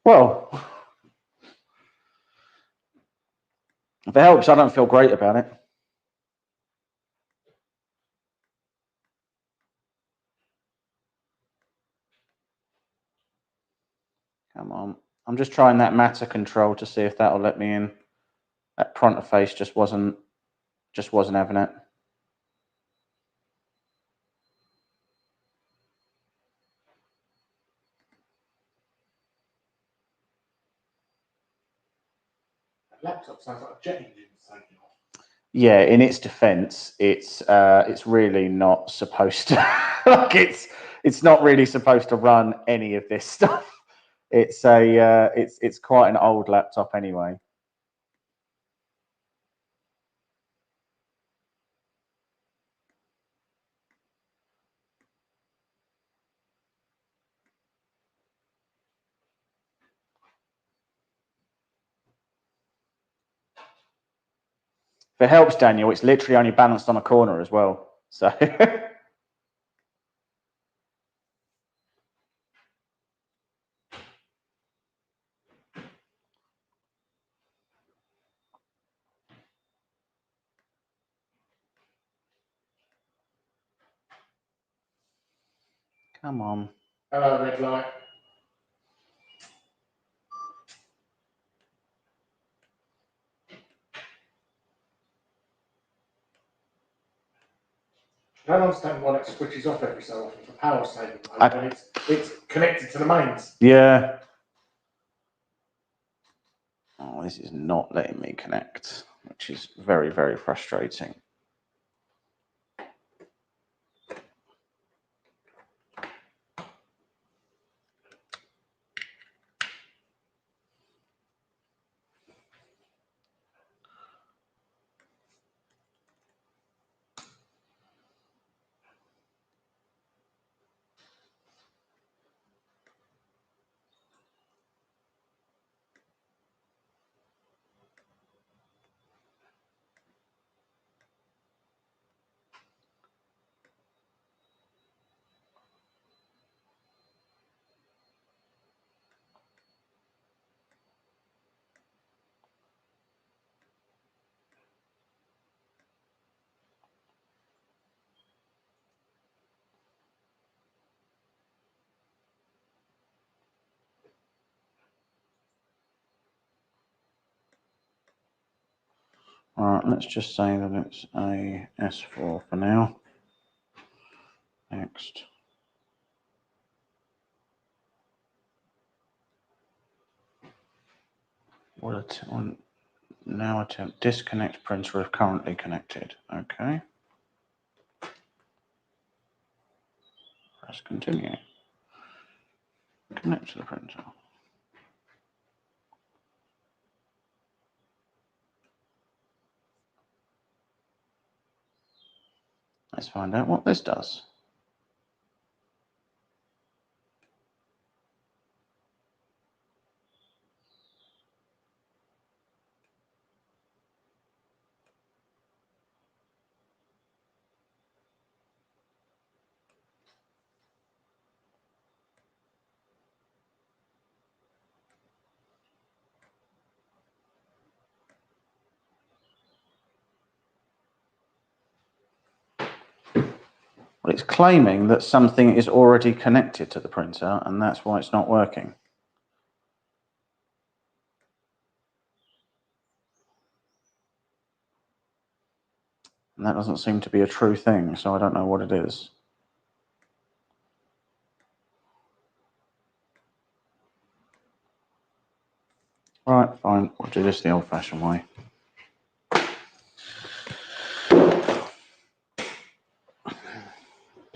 Well, if it helps, I don't feel great about it. Come on. I'm just trying that matter control to see if that'll let me in. That pronto face just wasn't having it. That laptop sounds like a jet engine taking off. Yeah, in its defense, it's really not supposed to like it's not really supposed to run any of this stuff. It's it's quite an old laptop anyway. If it helps, Daniel, it's literally only balanced on a corner as well. So come on. Hello, red light. I don't understand why that switches off every so often for power saving, and it's connected to the mains. Yeah. Oh, this is not letting me connect, which is very, very frustrating. All right, let's just say that it's a S4 for now. Next. Now attempt disconnect printer if currently connected. Okay. Press continue. Connect to the printer. Let's find out what this does. Well, it's claiming that something is already connected to the printer, and that's why it's not working. And that doesn't seem to be a true thing, so I don't know what it is. Right, fine. We'll do this the old-fashioned way.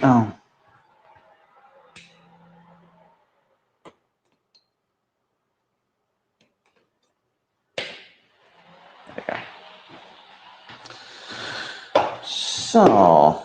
Oh. There we go. So.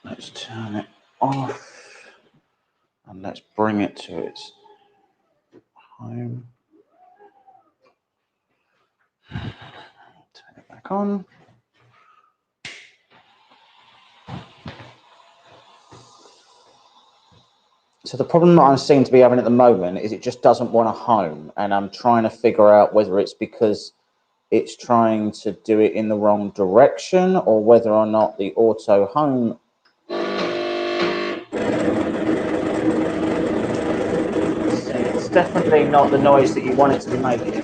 Let's turn it off and let's bring it to its home. Turn it back on. So the problem that I'm seem to be having at the moment is it just doesn't want a home, and I'm trying to figure out whether it's because it's trying to do it in the wrong direction or whether or not the auto home it's definitely not the noise that you want it to be making.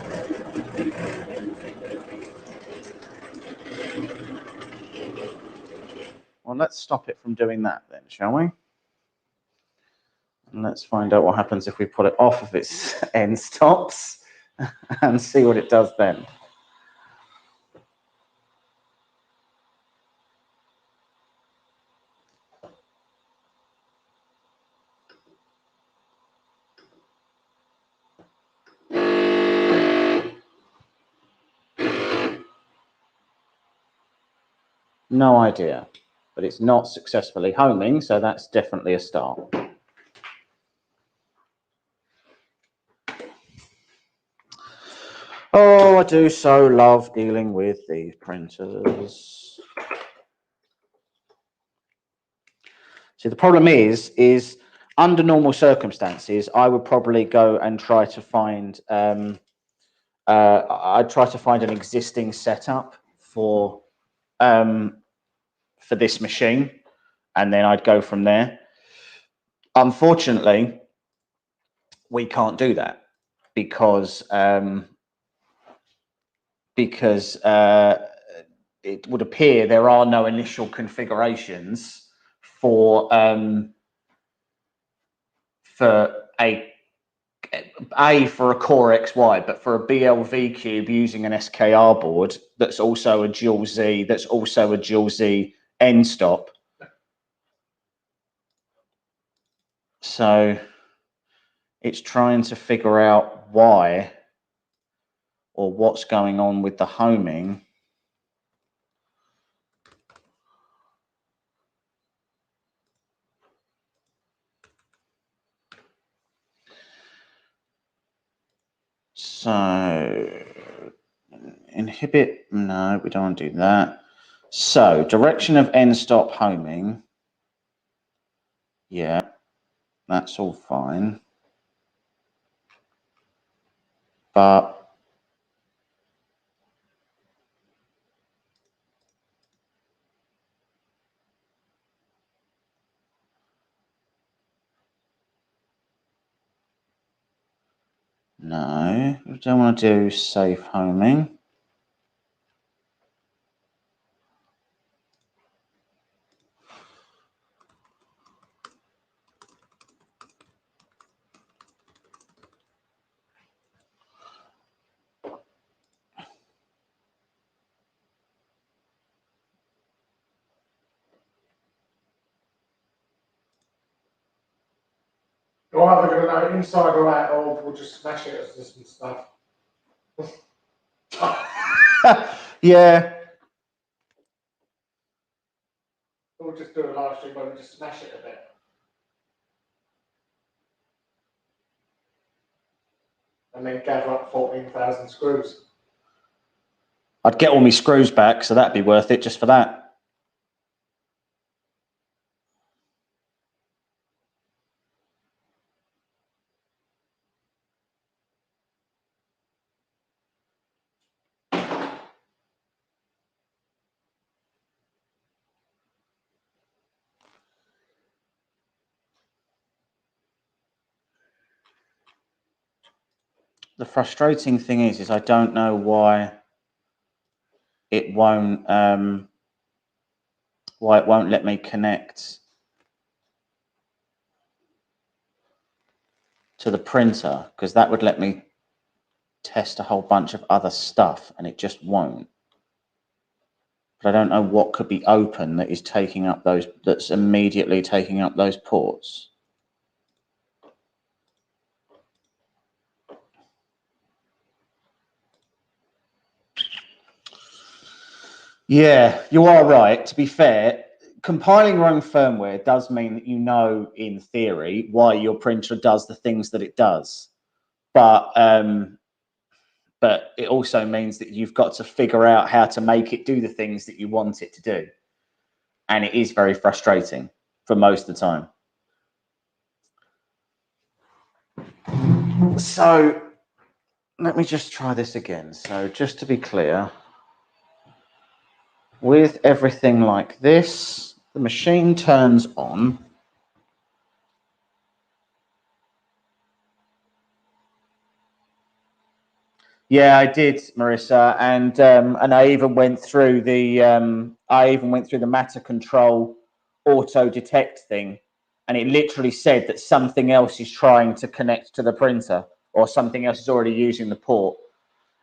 Well, let's stop it from doing that then, shall we? And let's find out what happens if we pull it off of its end stops and see what it does then. No idea, but it's not successfully homing, so that's definitely a start. Oh, I do so love dealing with these printers. See, the problem is under normal circumstances, I would probably go and try to find I try to find an existing setup for this machine, and then I'd go from there. Unfortunately, we can't do that because it would appear there are no initial configurations for a Core XY, but for a BLV Cube using an SKR board that's also a dual Z, that's also a dual Z endstop. So it's trying to figure out why or what's going on with the homing. So inhibit, no, we don't want to do that. So direction of end stop homing. Yeah, that's all fine. But no, we don't want to do safe homing. You're either going to know inside or out, or we'll just smash it as this and stuff. Yeah. We'll just do a live stream where we just smash it a bit. And then gather up 14,000 screws. I'd get all my screws back, so that'd be worth it just for that. The frustrating thing is I don't know why it won't let me connect to the printer, because that would let me test a whole bunch of other stuff, and it just won't. But I don't know what could be open that is taking up those, that's immediately taking up those ports. Yeah, you are right. To be fair, compiling your own firmware does mean that you know, in theory, why your printer does the things that it does. But it also means that you've got to figure out how to make it do the things that you want it to do. And it is very frustrating for most of the time. So let me just try this again. So just to be clear, with everything like this, the machine turns on. Yeah, I did, Marissa, and I even went through the matter control auto detect thing, and it literally said that something else is trying to connect to the printer, or something else is already using the port.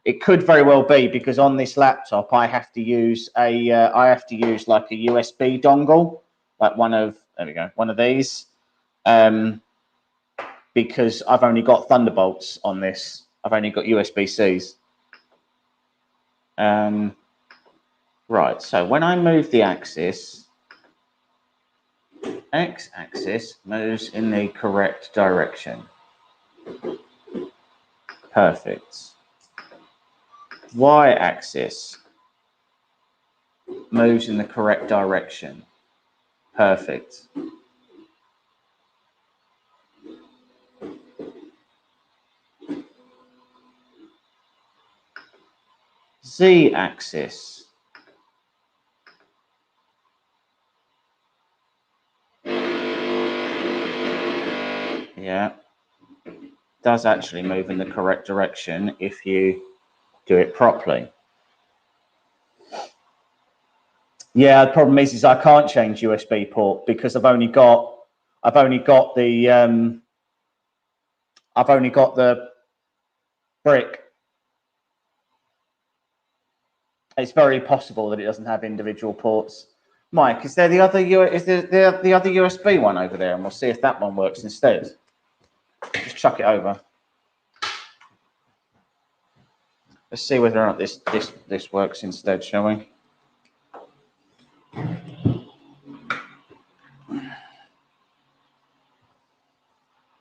It could very well be, because on this laptop I have to use like a USB dongle, like one of these, because I've only got Thunderbolts on this. I've only got USB-Cs. Right, so when I move the axis, x-axis moves in the correct direction. Perfect. Y-axis moves in the correct direction. Perfect. Z-axis. Yeah, does actually move in the correct direction if you do it properly. Yeah, the problem is I can't change USB port because I've only got the brick. It's very possible that it doesn't have individual ports. Mike, is there the other the other USB one over there, and we'll see if that one works instead. Just chuck it over. Let's see whether or not this works instead, shall we?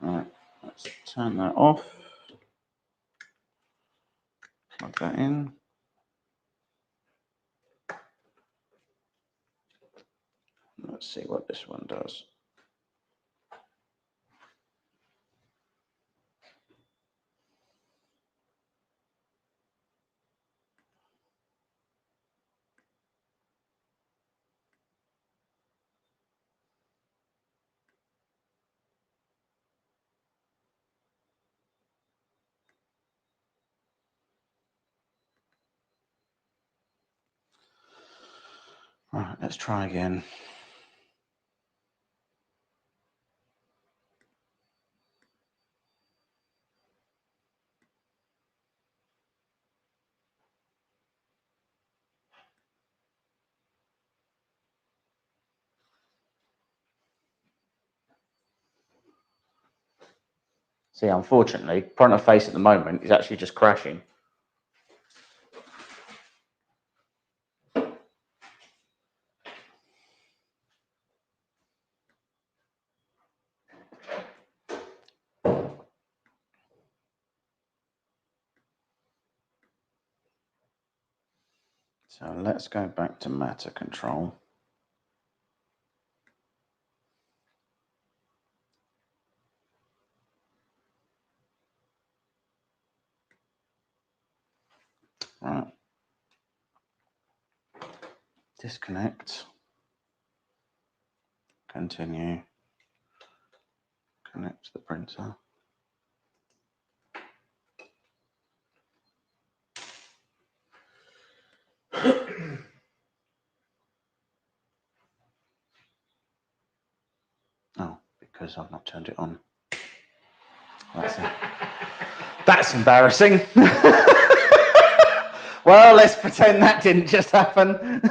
All right, let's turn that off. Plug that in. Let's see what this one does. All right, let's try again. See, unfortunately, front of face at the moment is actually just crashing. So let's go back to matter control. Right. Disconnect. Continue. Connect to the printer. Oh, because I've not turned it on. That's embarrassing. Well, let's pretend that didn't just happen.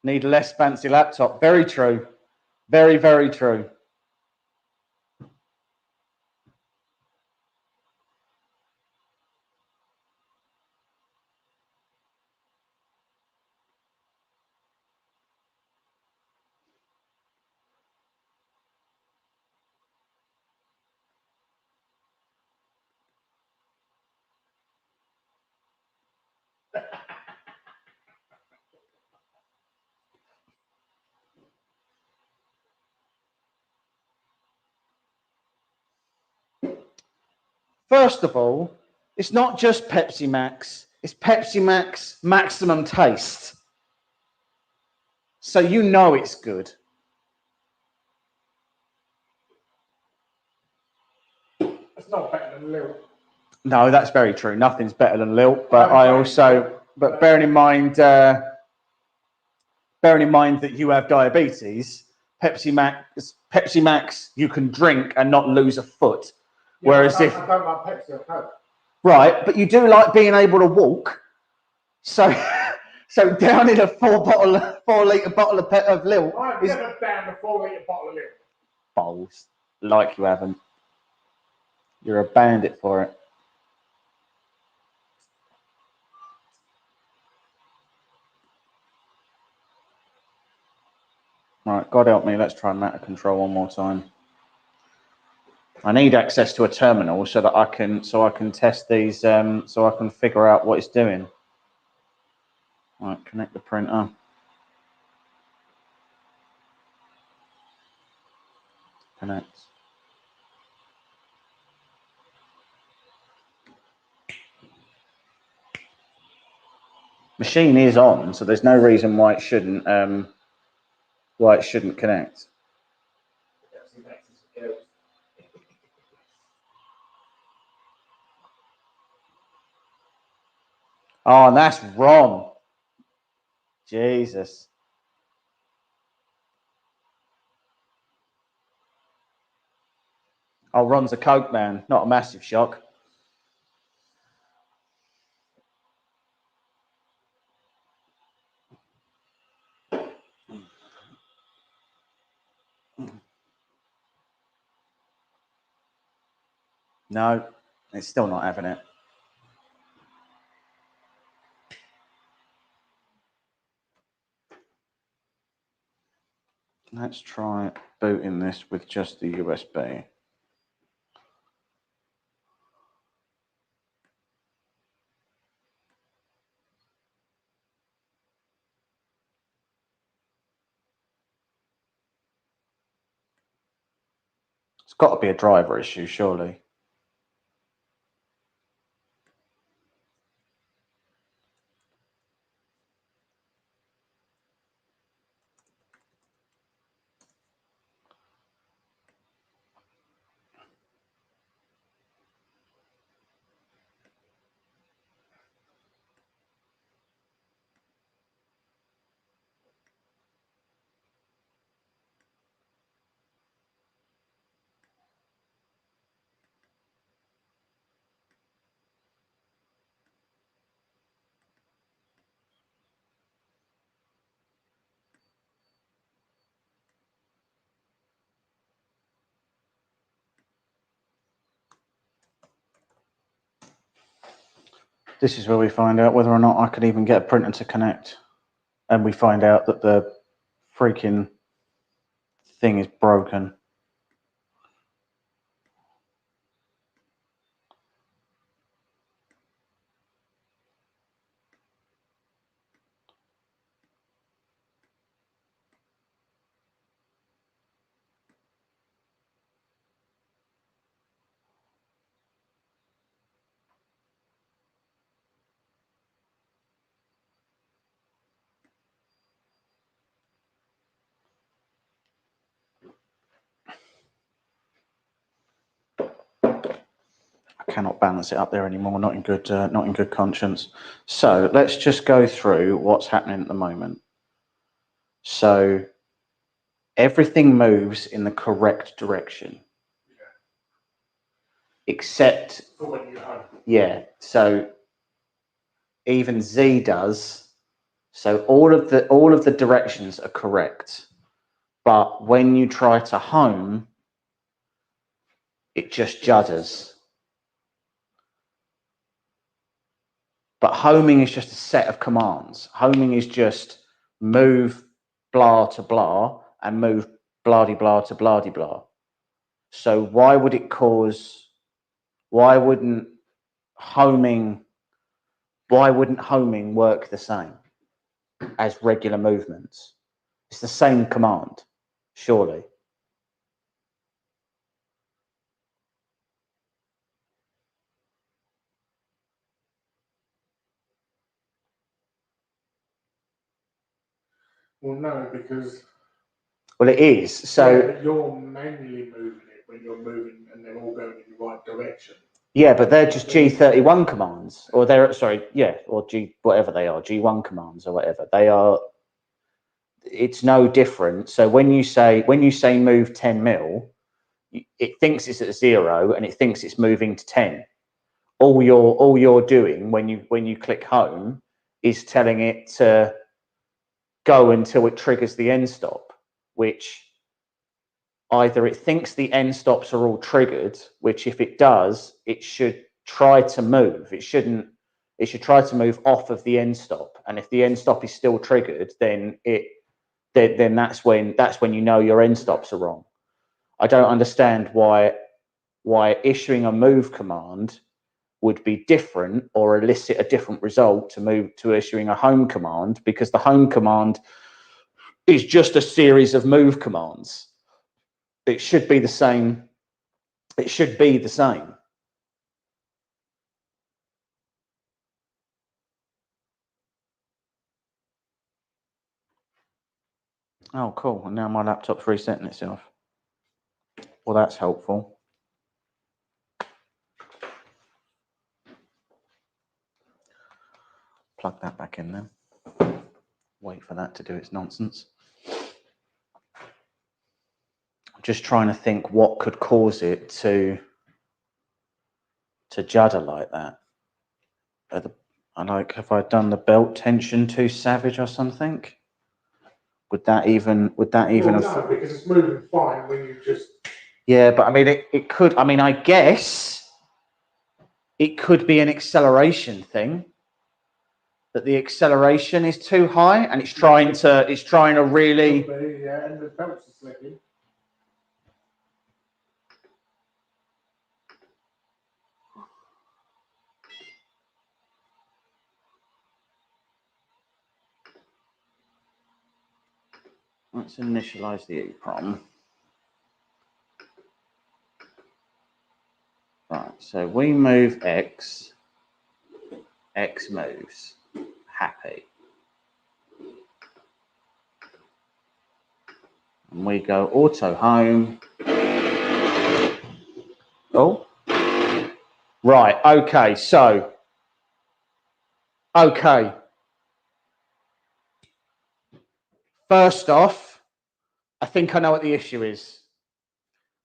Need a less fancy laptop. Very true. Very, very true. First of all, it's not just Pepsi Max, it's Pepsi Max Maximum Taste. So you know it's good. It's not better than Lil. No, that's very true. Nothing's better than Lilt, but bearing in mind that you have diabetes, Pepsi Max, you can drink and not lose a foot. Yeah, Whereas I don't like Pepsi or Coke. Right, but you do like being able to walk. So down in a 4 litre bottle of Lilt. I've never downed a 4 litre bottle of Lilt. Balls, like you haven't. You're a bandit for it. All right, God help me. Let's try matter control one more time. I need access to a terminal so that I can test these, so I can figure out what it's doing. Right, connect the printer. Connect. Machine is on, so there's no reason why it shouldn't connect. Oh, and that's wrong. Jesus. Oh, Ron's a coke man, not a massive shock. No, it's still not having it. Let's try booting this with just the USB. It's got to be a driver issue, surely. This is where we find out whether or not I could even get a printer to connect. And we find out that the freaking thing is broken. I cannot balance it up there anymore, not in good conscience. So let's just go through what's happening at the moment. So everything moves in the correct direction. Except, yeah, so even Z does. So all of the directions are correct, but when you try to home, it just judders. But homing is just a set of commands. Homing is just move blah to blah and move blah-de blah to blah-de blah. So why wouldn't homing work the same as regular movements? It's the same command, surely. Well, no, because... Well, it is. So yeah, but you're manually moving it when you're moving and they're all going in the right direction. Yeah, but they're just G31 commands, or they're, sorry, yeah, or G, whatever they are, G1 commands or whatever. They are, it's no different. So when you say move 10 mil, it thinks it's at 0 and it thinks it's moving to 10. All you're doing when you click home is telling it to go until it triggers the end stop, which either it thinks the end stops are all triggered, which if it does, it should try to move. It should try to move off of the end stop. And if the end stop is still triggered, then that's when you know your end stops are wrong. I don't understand why why issuing a move command would be different or elicit a different result to issuing a home command, because the home command is just a series of move commands. It should be the same. It should be the same. Oh, cool. And now my laptop's resetting itself. Well, that's helpful. Plug that back in then. Wait for that to do its nonsense. I'm just trying to think what could cause it to judder like that. Have I done the belt tension too savage or something? Would that even well, no, because it's moving fine when you just... Yeah, but I mean, it could, I mean, I guess it could be an acceleration thing, that the acceleration is too high and it's trying to really... Yeah, and the belts are slipping. Let's initialize the EEPROM. Right, so we move X, X moves, happy. And we go auto home. Oh, right, okay, so, okay. First off, I think I know what the issue is.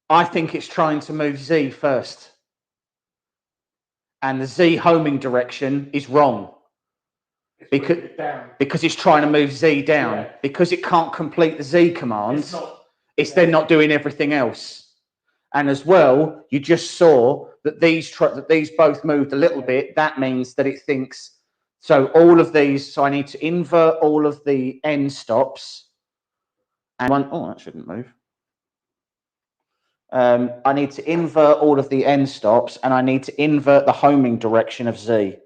I think it's trying to move Z first. And the Z homing direction is wrong. Because it's trying to move Z down. Yeah. Because it can't complete the Z commands, it's then not doing everything else. And as well, you just saw that these both moved a little bit. That means that it thinks, so all of these, so I need to invert all of the end stops. And oh, that shouldn't move. I need to invert all of the end stops, and I need to invert the homing direction of Z.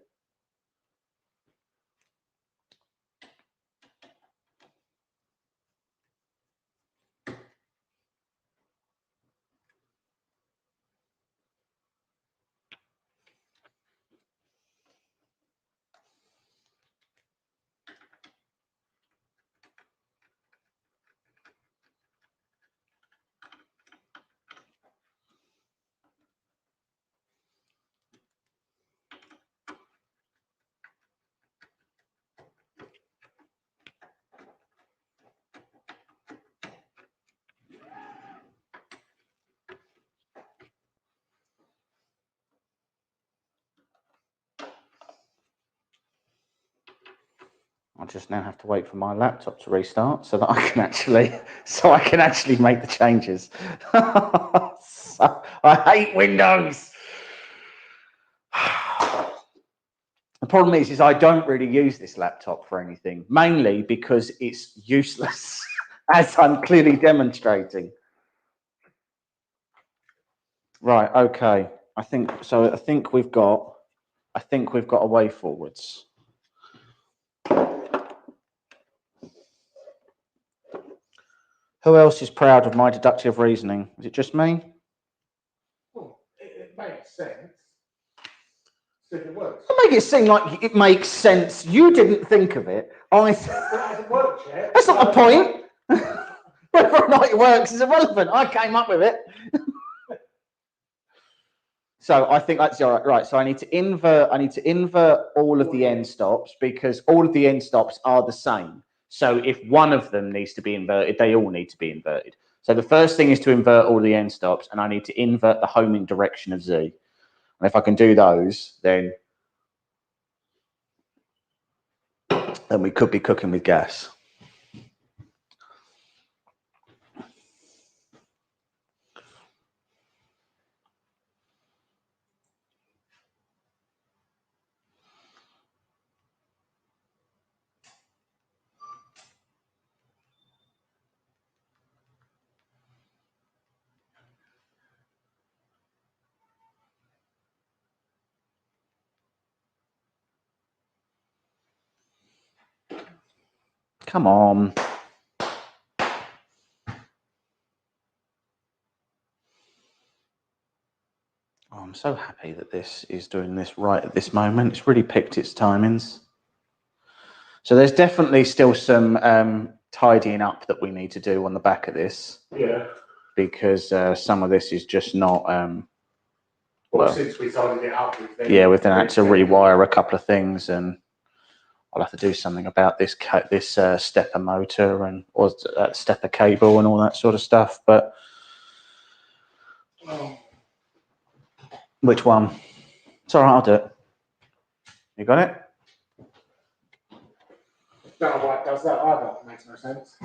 I just now have to wait for my laptop to restart so that I can actually make the changes. So, I hate Windows. The problem is I don't really use this laptop for anything, mainly because it's useless, as I'm clearly demonstrating. Right, okay. I think we've got a way forwards. Who else is proud of my deductive reasoning? Is it just me? Well, it makes sense. So it works. Don't make it seem like it makes sense. You didn't think of it. Well, it hasn't worked yet. That's not the point. Whether or not it works is irrelevant. I came up with it. So I think that's all right. Right. So I need to invert all of the end stops, because all of the end stops are the same. So if one of them needs to be inverted, they all need to be inverted. So the first thing is to invert all the end stops, and I need to invert the homing direction of Z. And if I can do those, then we could be cooking with gas. Come on. Oh, I'm so happy that this is doing this right at this moment. It's really picked its timings. So there's definitely still some tidying up that we need to do on the back of this. Yeah. Because some of this is just not... well, since we tidied it up, yeah, we've then had to rewire a couple of things, and I'll have to do something about this stepper motor and or stepper cable and all that sort of stuff. But which one? It's all right, I'll do it. You got it? Don't know why it does that either. It makes no sense.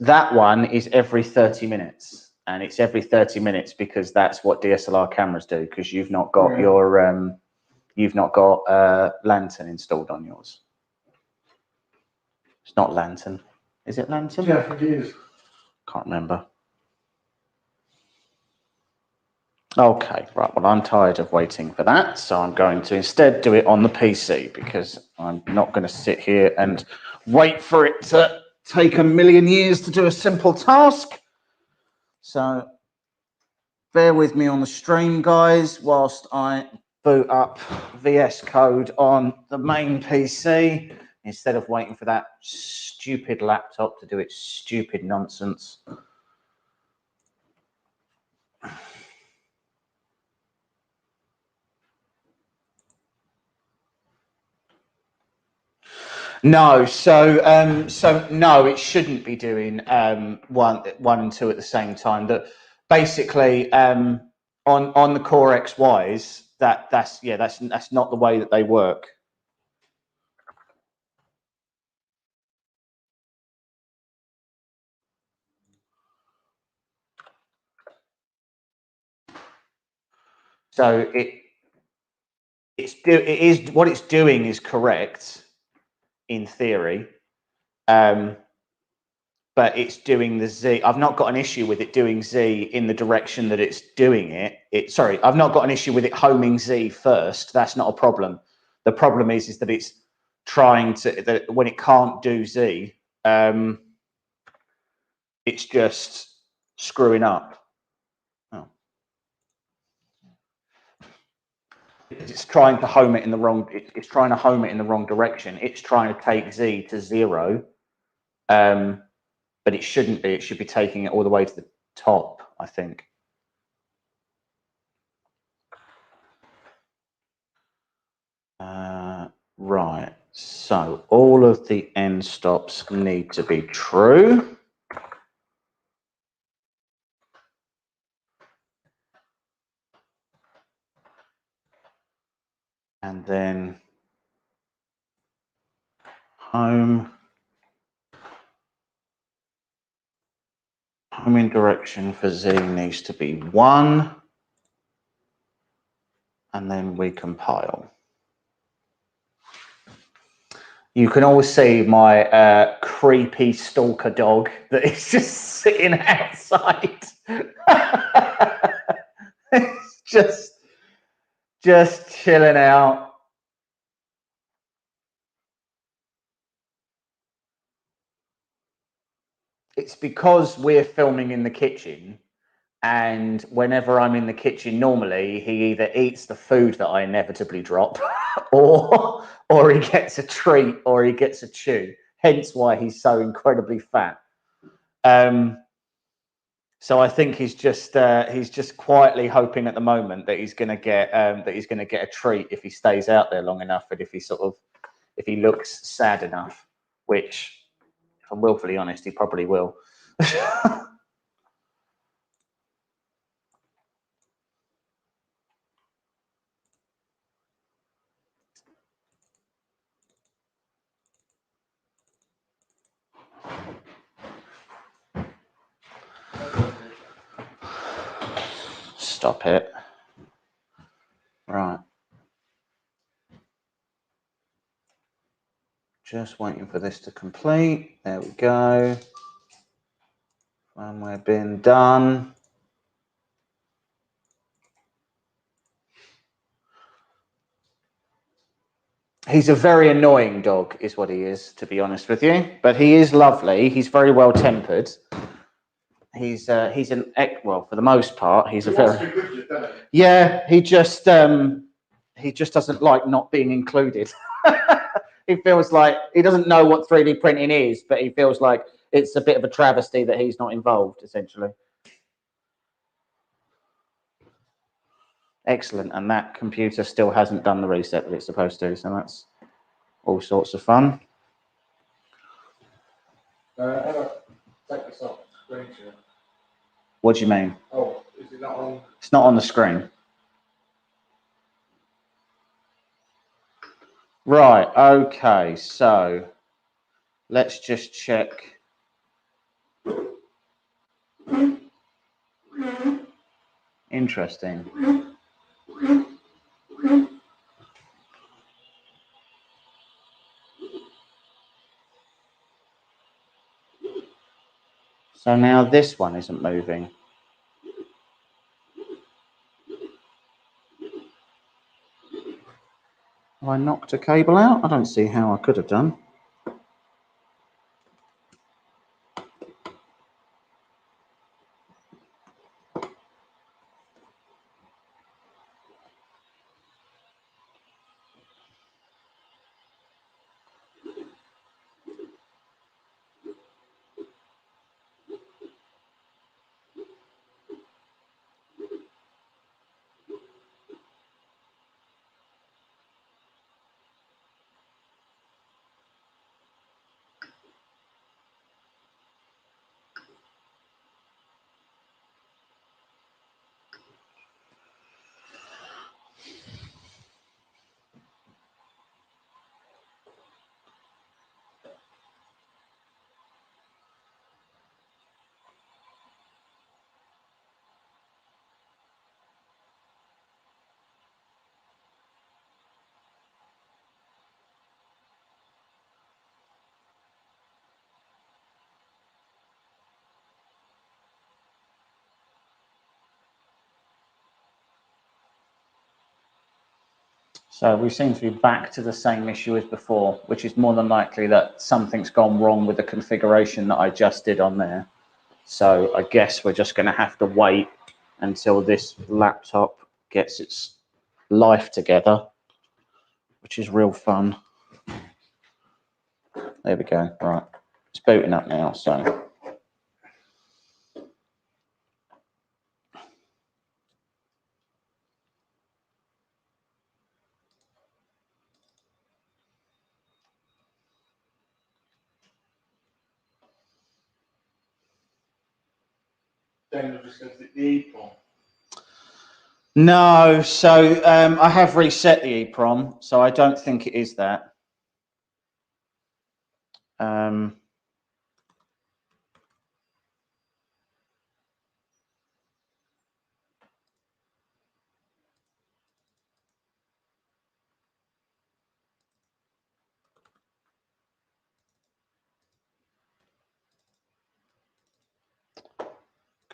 That one is every 30 minutes, and it's every 30 minutes because that's what DSLR cameras do. Because you've not got your lantern installed on yours. It's not lantern. Is it lantern? Yeah, I think it is. Can't remember. Okay, right. Well, I'm tired of waiting for that, so I'm going to instead do it on the PC because I'm not going to sit here and wait for it to take a million years to do a simple task. So bear with me on the stream, guys, whilst I boot up VS Code on the main PC instead of waiting for that stupid laptop to do its stupid nonsense. No, so no, it shouldn't be doing one and two at the same time. That basically on the Core XYs, that's not the way that they work. So it is what it's doing is correct in theory, but it's doing the Z. I've not got an issue with it doing Z in the direction that it's doing it. Sorry, I've not got an issue with it homing Z first. That's not a problem. The problem is that it's trying to when it can't do Z, it's just screwing up. Oh. It's trying to home it in the wrong. It's trying to home it in the wrong direction. It's trying to take Z to 0, but it shouldn't be. It should be taking it all the way to the top, I think. Right. So all of the end stops need to be true. And then homing direction for Z needs to be 1. And then we compile. You can all see my creepy stalker dog that is just sitting outside. It's just chilling out. It's because we're filming in the kitchen, and whenever I'm in the kitchen normally, he either eats the food that I inevitably drop or he gets a treat or he gets a chew, hence why he's so incredibly fat. So I think he's just quietly hoping at the moment that he's going to get a treat if he stays out there long enough, and if he looks sad enough, which, if I'm willfully honest, he probably will. Stop it. Right. Just waiting for this to complete. There we go. Firmware bin done. He's a very annoying dog, is what he is, to be honest with you. But he is lovely. He's very well tempered. He's an well, for the most part, he's a very yeah. He just doesn't like not being included. He feels like he doesn't know what 3D printing is, but he feels like it's a bit of a travesty that he's not involved, essentially. Excellent, and that computer still hasn't done the reset that it's supposed to, so that's all sorts of fun. Take this off the screen share. What do you mean? Oh, is it not on? It's not on the screen. Right, okay, so let's just check. Interesting. So now this one isn't moving. Have I knocked a cable out? I don't see how I could have done. So we seem to be back to the same issue as before, which is more than likely that something's gone wrong with the configuration that I just did on there. So I guess we're just going to have to wait until this laptop gets its life together, which is real fun. There we go. Right. It's booting up now, so. Then you're just going to hit the EEPROM. No, so I have reset the EEPROM, so I don't think it is that.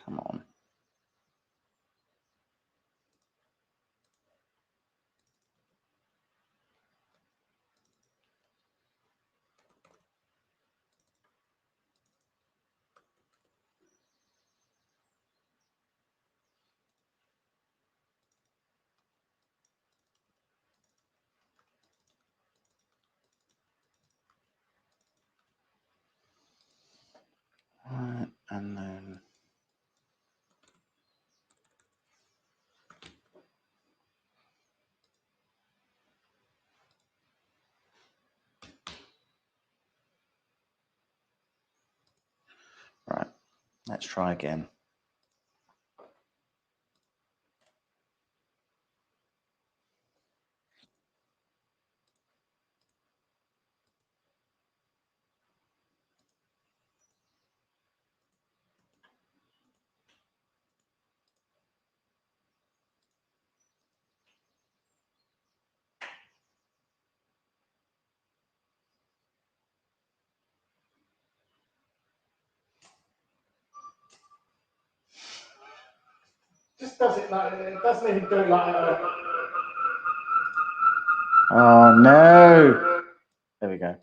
Come on. Right, and then. Right, let's try again. Just does it like it doesn't even do it like a. Oh no. There we go.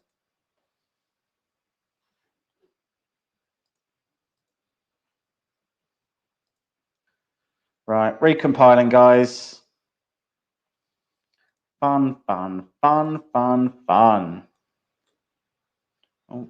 Right, recompiling, guys. Fun, fun, fun, fun, fun. Oh.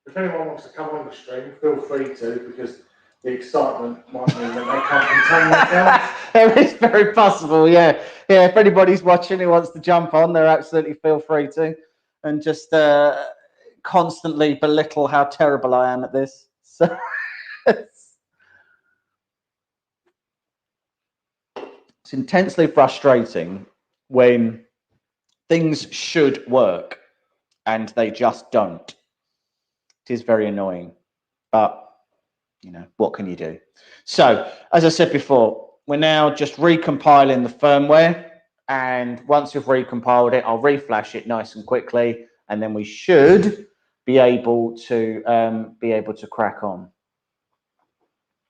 If anyone wants to come on the stream, feel free to, because the excitement might mean that they can't contain themselves. It is very possible, yeah. Yeah, if anybody's watching who wants to jump on, they're absolutely feel free to. And just constantly belittle how terrible I am at this. So it's intensely frustrating when things should work and they just don't. It is very annoying, but you know, what can you do? So, as I said before, we're now just recompiling the firmware, and once we've recompiled it, I'll reflash it nice and quickly, and then we should be able to crack on.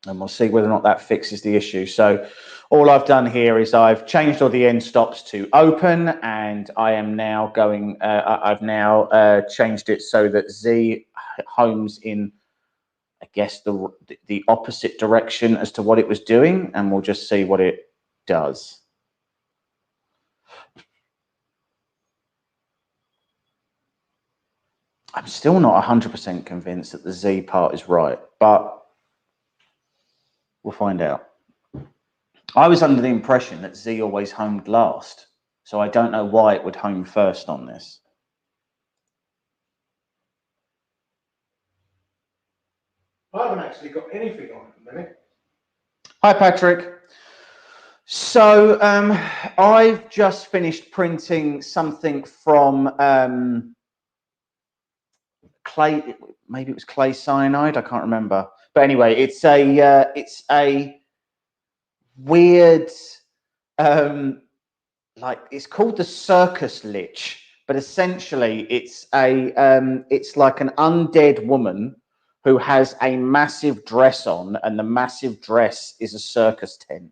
And we'll see whether or not that fixes the issue. So all I've done here is I've changed all the end stops to open, and I am now going, I've now changed it so that Z homes in, I guess, the opposite direction as to what it was doing, and we'll just see what it does. I'm still not 100% convinced that the Z part is right, but we'll find out. I was under the impression that Z always homed last, so I don't know why it would home first on this. I haven't actually got anything on at the minute. Hi, Patrick. So I've just finished printing something from clay. Maybe it was clay cyanide. I can't remember. But anyway, it's a weird, like, it's called the circus lich, but essentially it's like an undead woman who has a massive dress on, and the massive dress is a circus tent.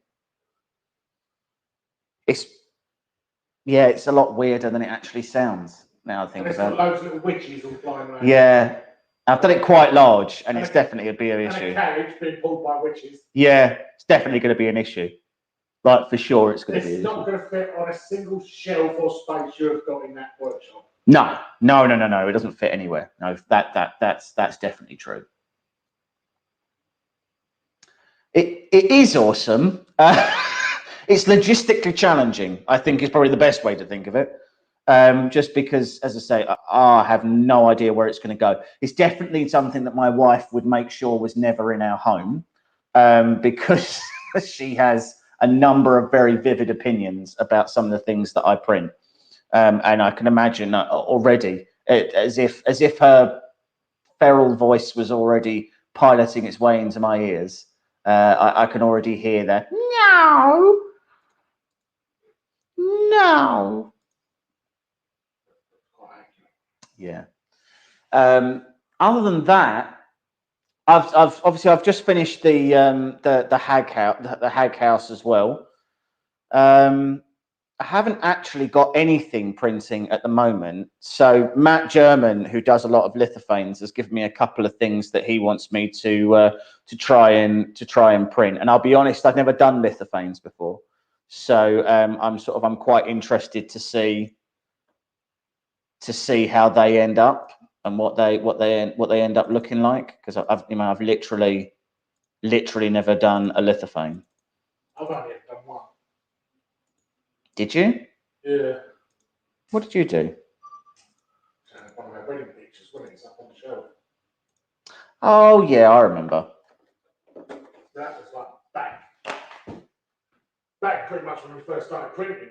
It's a lot weirder than it actually sounds. Now I think and it's about got loads of little witches all flying around. Yeah, I've done it quite large, and it's definitely a big issue. And a carriage being pulled by witches. Yeah, it's definitely going to be an issue. Like, for sure, it's going to be an issue. It's not going to fit on a single shelf or space you have got in that workshop. No. It doesn't fit anywhere. No, that's definitely true. It is awesome. It's logistically challenging, I think, is probably the best way to think of it. Just because, as I say, I have no idea where it's going to go. It's definitely something that my wife would make sure was never in our home, because she has a number of very vivid opinions about some of the things that I print. And I can imagine already, as if her feral voice was already piloting its way into my ears. I can already hear that. No. Yeah. Other than that, I've just finished the hag house as well. I haven't actually got anything printing at the moment. So Matt German, who does a lot of lithophanes, has given me a couple of things that he wants me to try and print. And I'll be honest, I've never done lithophanes before, so I'm quite interested to see how they end up and what they end up looking like, because I've literally never done a lithophane. I've only done one. Did you? Yeah. What did you do? One of my wedding pictures, wasn't it? It's up on the shelf. Oh yeah, I remember. that pretty much when we first started printing.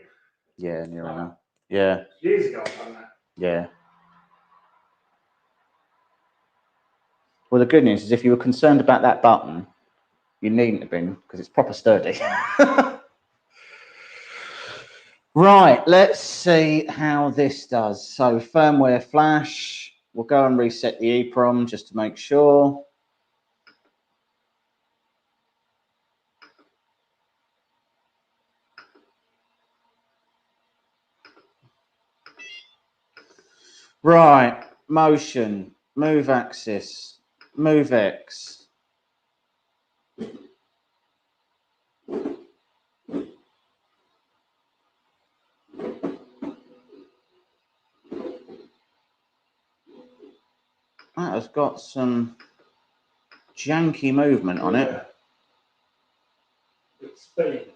Yeah, near enough. Yeah. Years ago I've done that. Yeah. Well, the good news is if you were concerned about that button, you needn't have been, because it's proper sturdy. Right, let's see how this does. So firmware flash, we'll go and reset the EEPROM just to make sure. Right, motion, move axis, move X. That has got some janky movement on it. It's speed.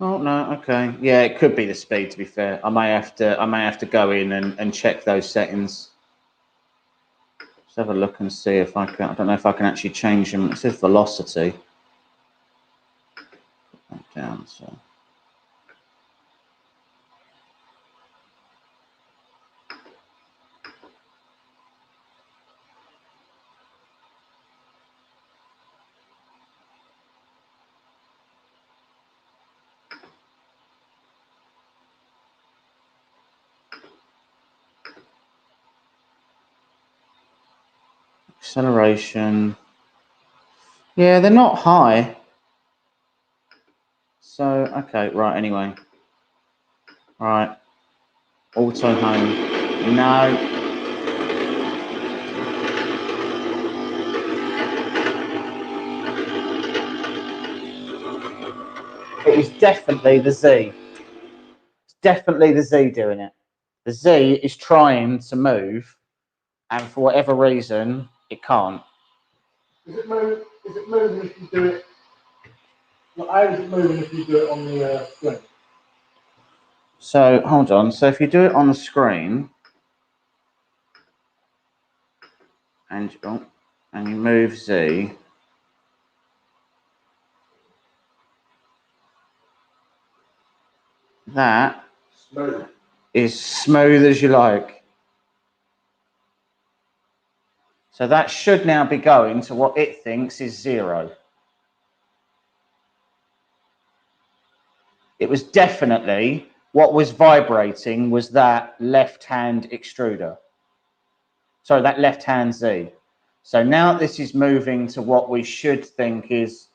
Oh no, okay. Yeah, it could be the speed, to be fair. I may have to go in and check those settings. Let's have a look and see if I can. I don't know if I can actually change them. It says velocity. Put that down, so. Acceleration. Yeah, they're not high. So, okay, right, anyway. Right. Auto home. No. It is definitely the Z. It's definitely the Z doing it. The Z is trying to move, and for whatever reason, it can't. Is it moving if you do it? Well, how is it moving if you do it on the screen? So hold on. So if you do it on the screen, and you move Z, that is smooth as you like. So that should now be going to what it thinks is 0. It was definitely what was vibrating was that left-hand extruder. Sorry, that left-hand Z. So now this is moving to what we should think is.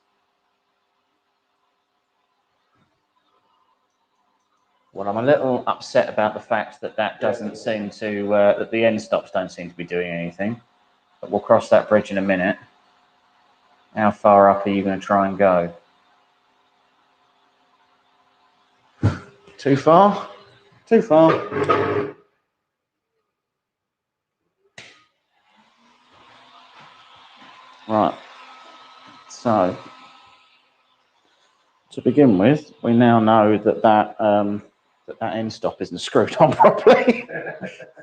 Well, I'm a little upset about the fact that that doesn't seem to, that the end stops don't seem to be doing anything. But we'll cross that bridge in a minute. How far up are you going to try and go? Too far? Too far. Right. So, to begin with, we now know that that end stop isn't screwed on properly.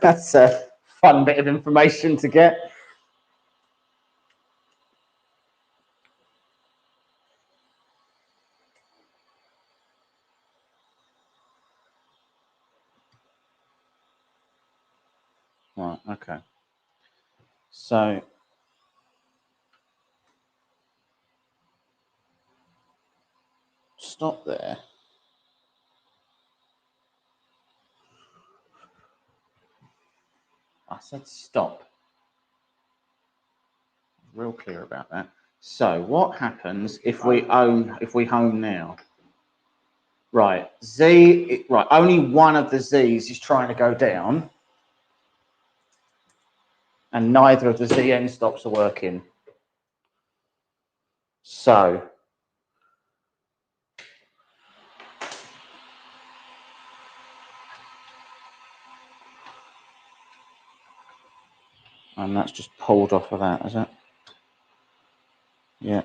That's a fun bit of information to get. Right, okay. So stop there. I said stop. Real clear about that. So what happens if we home now? Right, Z, right, only one of the Z's is trying to go down, and neither of the Z end stops are working. So and that's just pulled off of that, is it? Yeah.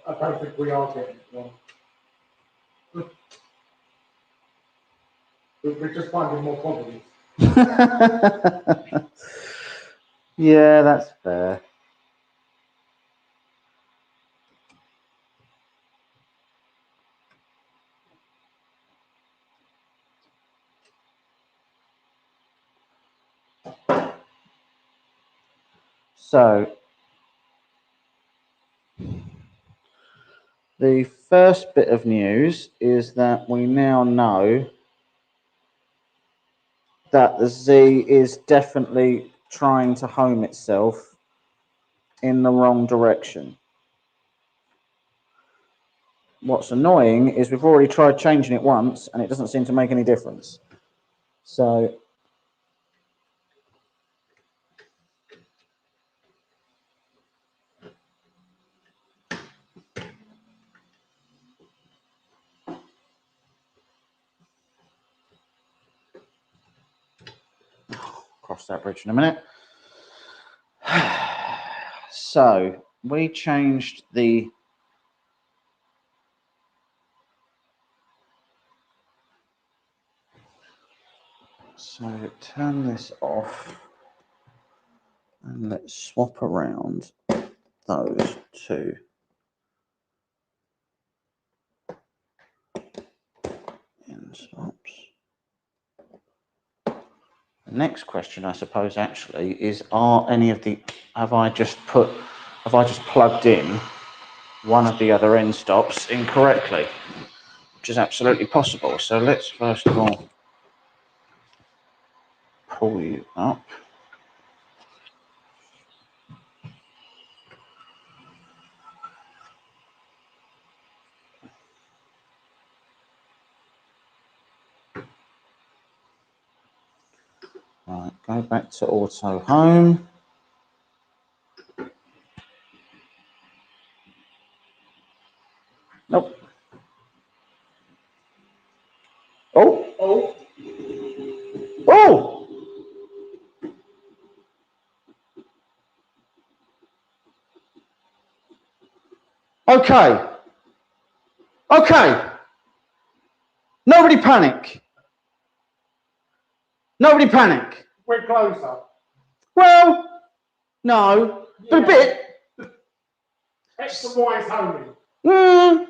I don't think we are getting it wrong. We're just finding more problems. Yeah, that's fair. So the first bit of news is that we now know that the Z is definitely trying to home itself in the wrong direction. What's annoying is we've already tried changing it once and it doesn't seem to make any difference. So cross that bridge in a minute. So we changed the so turn this off and let's swap around those two. Endstops. The next question, I suppose, actually, is are any of the have I just plugged in one of the other end stops incorrectly, which is absolutely possible. So let's first of all pull you up. Right, go back to auto home. Nope. Oh. Oh. Oh. Okay. Okay. Nobody panic. Nobody panic. We're closer. Well, no, but a bit. X and Y is homing.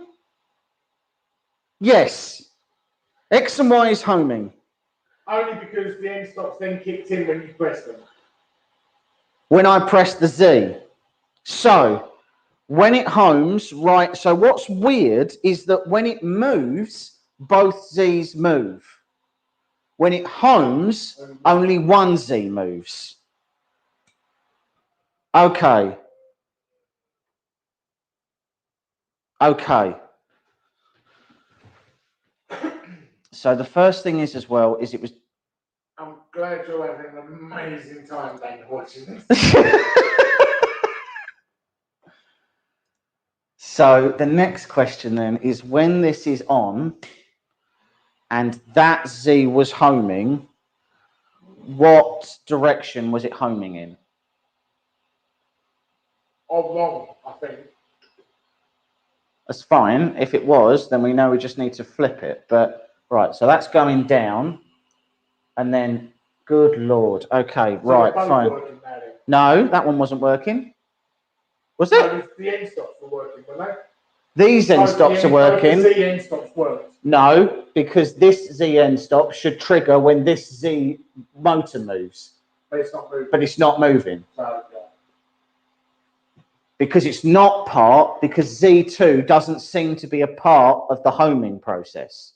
Yes. X and Y is homing. Only because the end stops then kicked in when you press them. When I press the Z. So when it homes, right, so what's weird is that when it moves, both Z's move. When it homes, only one Z moves. Okay. Okay. So the first thing is as well is it was. I'm glad you're having an amazing time, Dane, watching this. So the next question then is when this is on and that Z was homing, what direction was it homing in? Or wrong, I think. That's fine. If it was, then we know we just need to flip it. But right, so that's going down and then good Lord. Okay, so right, fine. No, that one wasn't working. Was it? No, the end stops were working, weren't they? These end stops are working. The Z end stops worked. No, because this Z end stop should trigger when this Z motor moves. But it's not moving. But it's not moving. So, yeah. Because it's not part, because Z2 doesn't seem to be a part of the homing process.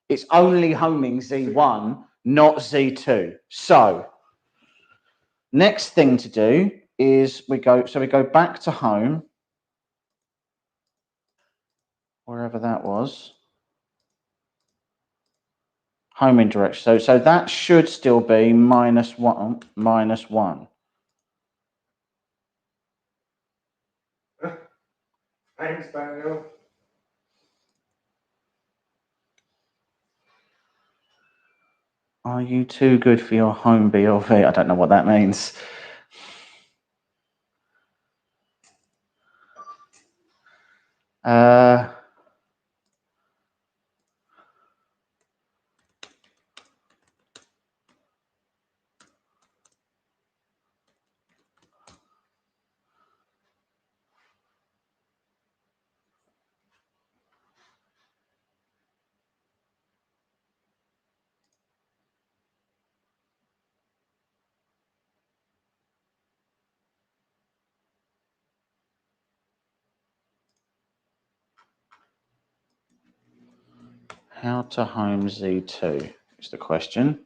It's only homing Z1, not Z2. So, next thing to do is we go back to home, wherever that was. Homing direction. So that should still be -1, -1. Thanks, Daniel. Are you too good for your home BLV? I don't know what that means. How to home Z2 is the question.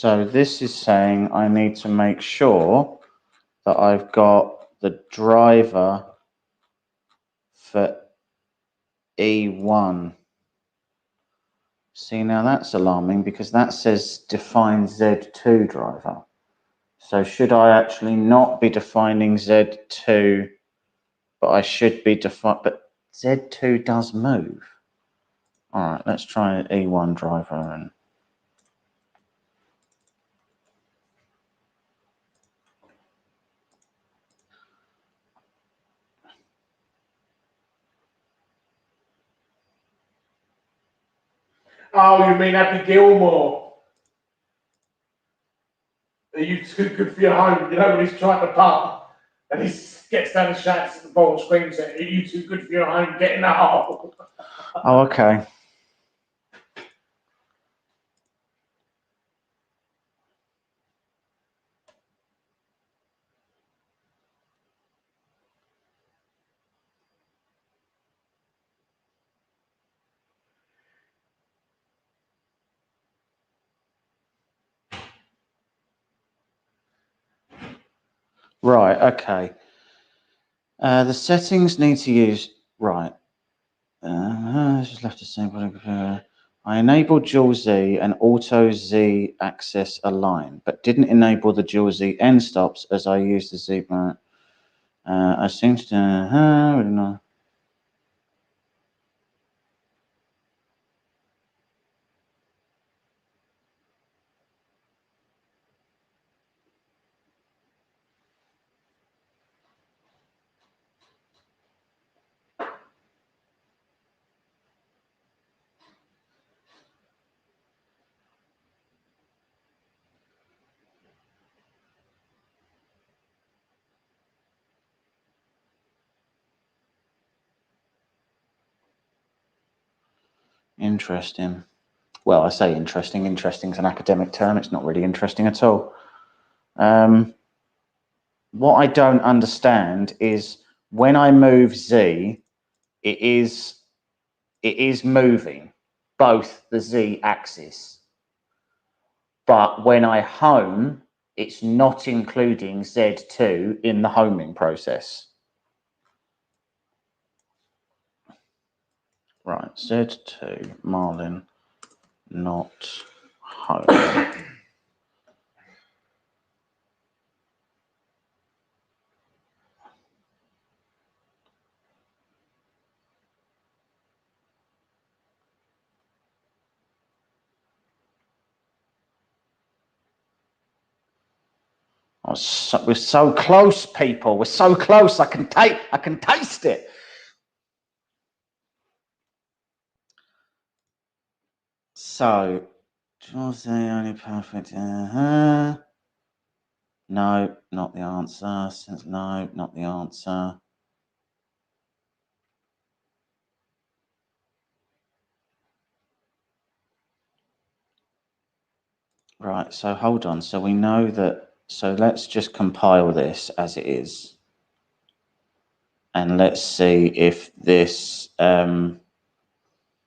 So this is saying I need to make sure that I've got the driver for E1. See, now that's alarming because that says define Z2 driver. So should I actually not be defining Z2, but I should be but Z2 does move. All right, let's try an E1 driver and Oh, you mean Happy Gilmore? Are you too good for your home? You know when he's trying to park and he gets down and shouts at the bottom screen saying, "Are you too good for your home? Get in the hole." oh, okay. Right, okay. The settings need to use, right. Just left to say, I enabled dual Z and auto Z access align, but didn't enable the dual Z end stops as I used the Z. I seem to, really not. Interesting. Well, I say interesting. Interesting is an academic term. It's not really interesting at all. What I don't understand is when I move Z, it is moving both the Z axis. But when I home, it's not including Z2 in the homing process. Right, Z2, Marlin, not home. We're so close, people. We're so close. I can taste it. So, was the only perfect? No, not the answer. No, not the answer. Right. So hold on. So we know that. So let's just compile this as it is. And let's see if this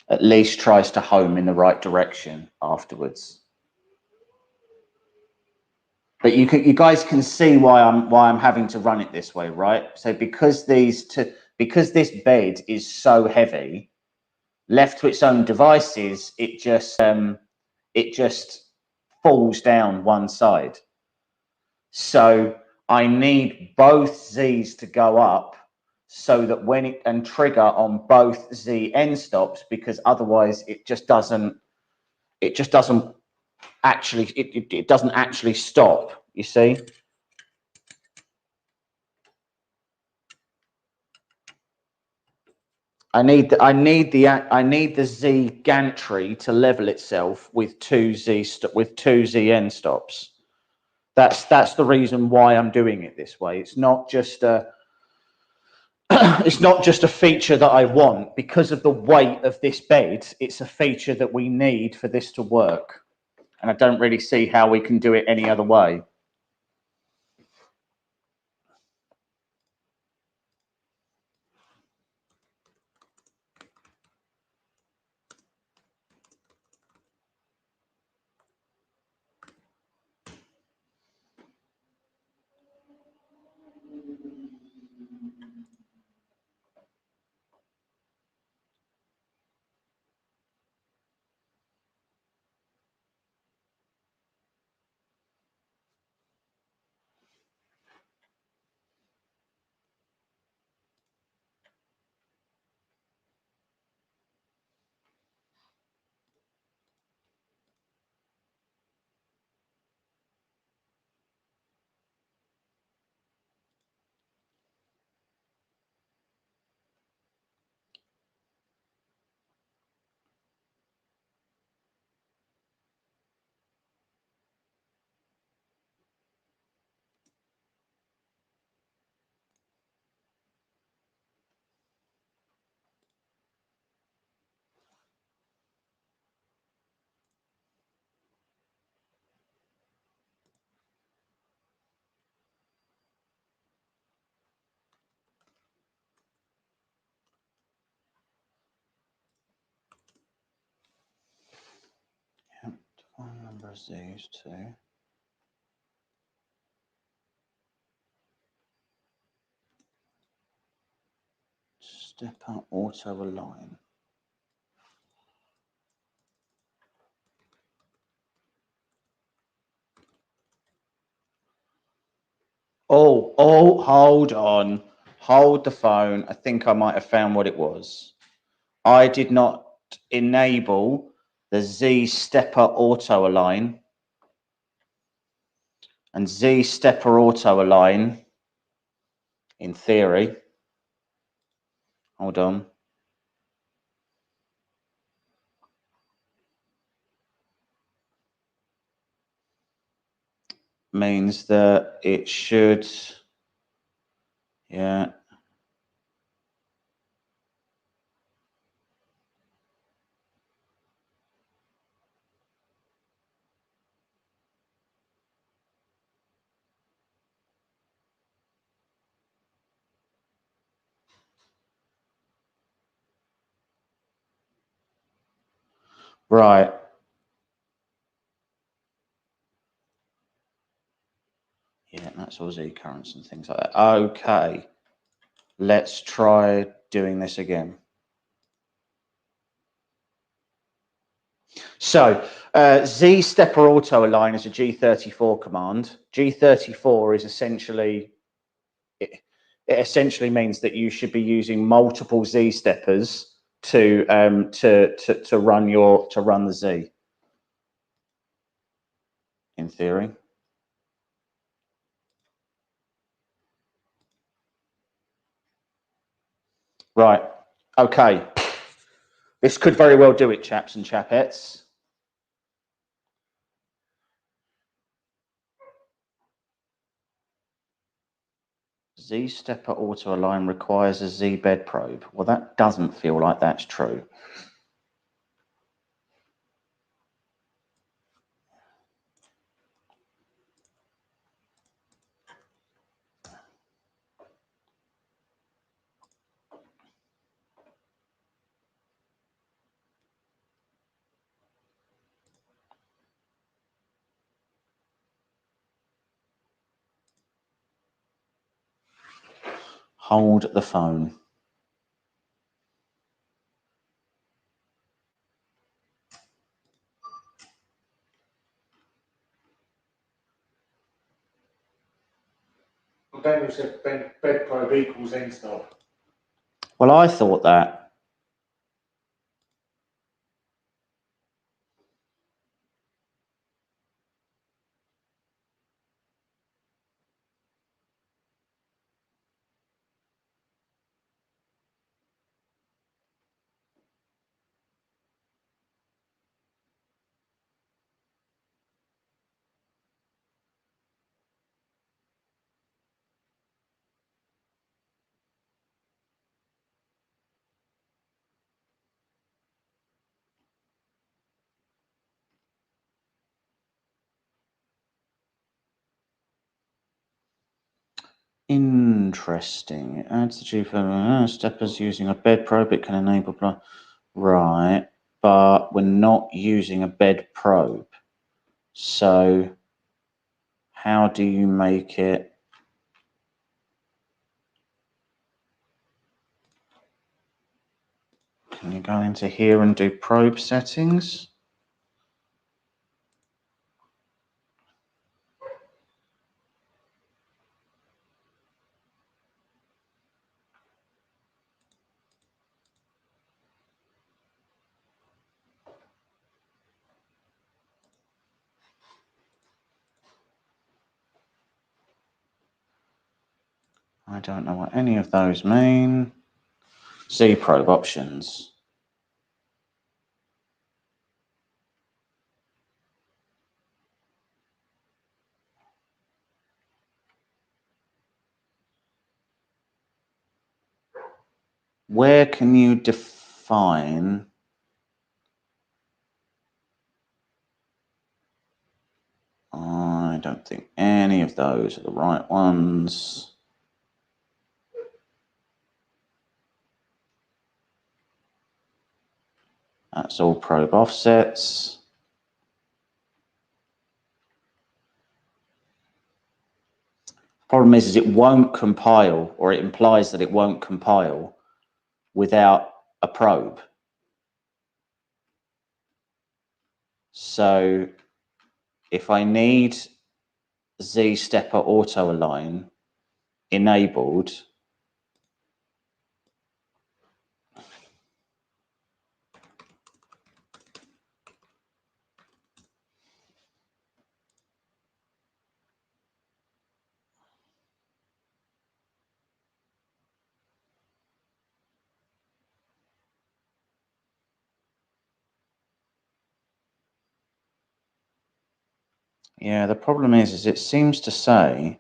at least tries to home in the right direction afterwards. But you guys can see why I'm having to run it this way, right? So because this bed is so heavy, left to its own devices, it just falls down one side. So I need both Z's to go up so that when it and trigger on both Z end stops, because otherwise it doesn't actually stop, you see? I need the Z gantry to level itself with two Z end stops. That's the reason why I'm doing it this way. It's not just a it's not just a feature that I want. Because of the weight of this bed, it's a feature that we need for this to work. And I don't really see how we can do it any other way. Define number of Z's to stepper auto align. Oh, hold on. Hold the phone. I think I might have found what it was. I did not enable the Z stepper auto align. And Z stepper auto align, in theory, hold on, means that it should, yeah. Right. Yeah, that's all Z currents and things like that. Okay. Let's try doing this again. So Z stepper auto align is a G34 command. G34 is essentially, it essentially means that you should be using multiple Z steppers to run the Z, in theory. Right. Okay. This could very well do it, chaps and chapettes. Z stepper auto align requires a Z bed probe. Well, that doesn't feel like that's true. Hold the phone. Well, Daniel said bed probe equals endstop. Well, I thought that. Interesting. It adds the G steppers using a bed probe. It can enable right, but we're not using a bed probe. So how do you make it? Can you go into here and do probe settings? I don't know what any of those mean. Z probe options. Where can you define? I don't think any of those are the right ones. That's all probe offsets. Problem is it won't compile, or it implies that it won't compile without a probe. So if I need Z stepper auto align enabled, yeah, the problem is it seems to say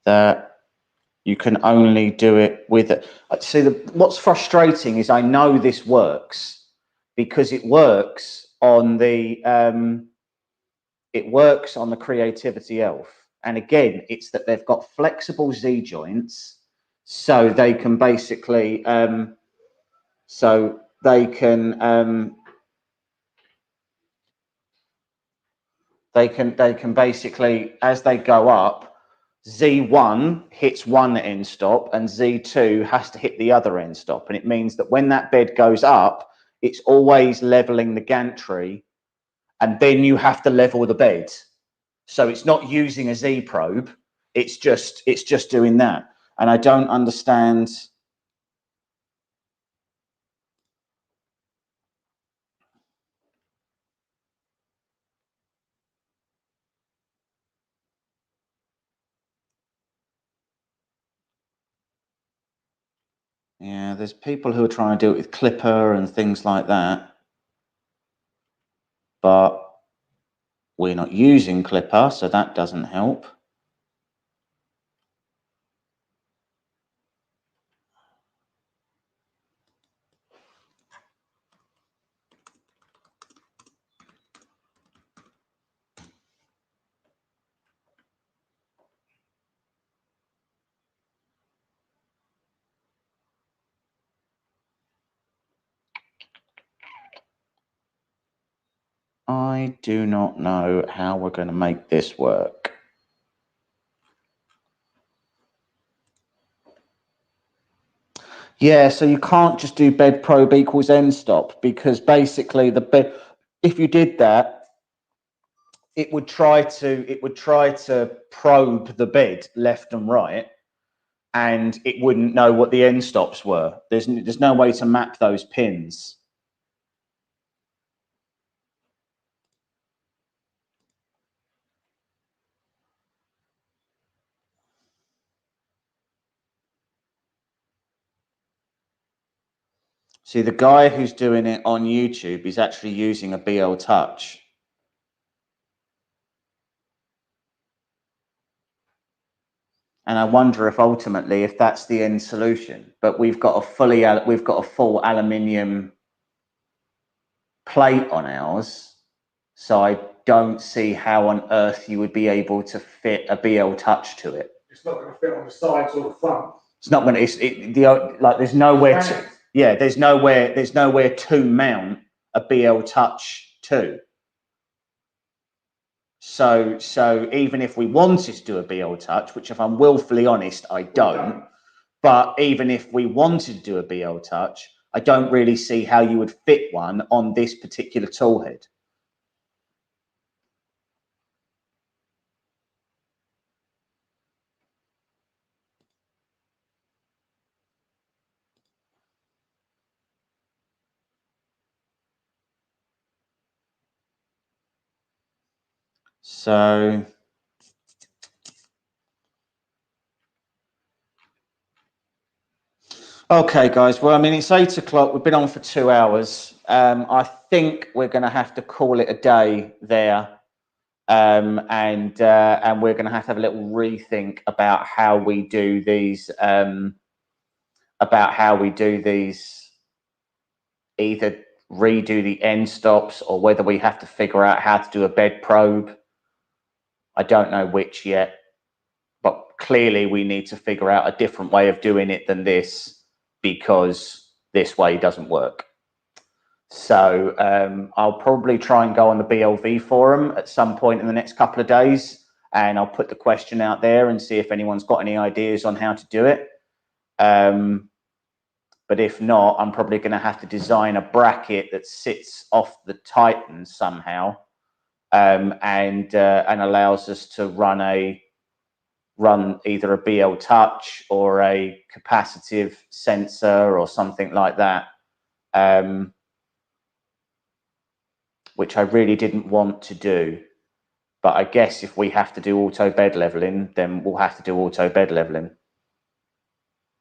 that you can only do it with it. See, what's frustrating is I know this works because it works on the Creativity Elf. And again, it's that they've got flexible Z joints, so they can basically they can basically, as they go up, Z1 hits one end stop and Z2 has to hit the other end stop. And it means that when that bed goes up, it's always leveling the gantry, and then you have to level the bed. So it's not using a Z probe. It's just doing that. And I don't understand. Yeah, there's people who are trying to do it with Clipper and things like that. But we're not using Clipper, so that doesn't help. I do not know how we're going to make this work. Yeah, so you can't just do bed probe equals end stop, because basically the bed, if you did that, it would try to probe the bed left and right, and it wouldn't know what the end stops were. There's no way to map those pins. See, the guy who's doing it on YouTube is actually using a BL Touch. And I wonder if ultimately if that's the end solution. But we've got a full aluminium plate on ours, so I don't see how on earth you would be able to fit a BL Touch to it. it's not going to fit on the sides or the front. It's not going to. Like there's nowhere to. Yeah, there's nowhere to mount a BL Touch 2. So even if we wanted to do a BL Touch, which if I'm willfully honest, I don't. But even if we wanted to do a BL Touch, I don't really see how you would fit one on this particular tool head. So okay, guys. Well, I mean, it's 8 o'clock. We've been on for 2 hours. I think we're going to have to call it a day there, and we're going to have a little rethink about how we do these. Either redo the end stops or whether we have to figure out how to do a bed probe. I don't know which yet, but clearly we need to figure out a different way of doing it than this, because this way doesn't work. So I'll probably try and go on the BLV forum at some point in the next couple of days, and I'll put the question out there and see if anyone's got any ideas on how to do it. But if not, I'm probably going to have to design a bracket that sits off the Titan somehow, and allows us to run either a BL Touch or a capacitive sensor or something like that, which I really didn't want to do. But I guess if we have to do auto bed leveling, then we'll have to do auto bed leveling.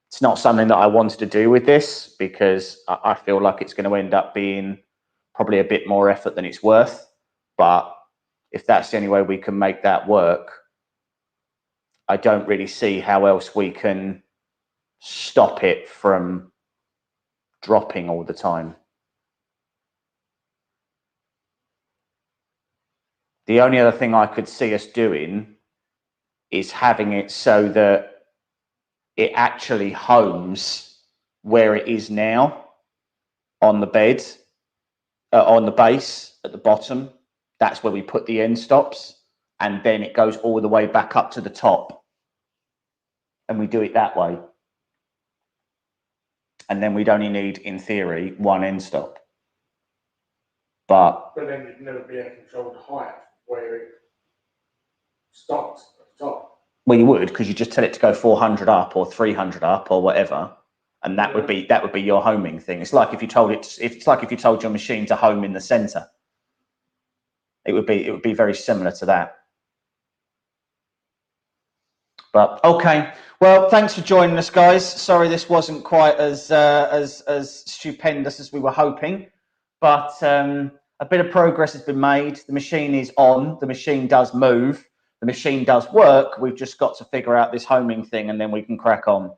It's not something that I wanted to do with this, because I feel like it's going to end up being probably a bit more effort than it's worth. But if that's the only way we can make that work, I don't really see how else we can stop it from dropping all the time. The only other thing I could see us doing is having it so that it actually homes where it is now on the bed, on the base at the bottom. That's where we put the end stops, and then it goes all the way back up to the top, and we do it that way. And then we'd only need, in theory, one end stop. But then you'd never be able to control the height where it stops at the top. Well, you would, because you just tell it to go 400 up or 300 up or whatever, and that would be your homing thing. It's like if you told your machine to home in the center. It would be very similar to that. But okay, well, thanks for joining us, guys. Sorry this wasn't quite as stupendous as we were hoping, but a bit of progress has been made. The machine is on. The machine does move. The machine does work. We've just got to figure out this homing thing, and then we can crack on.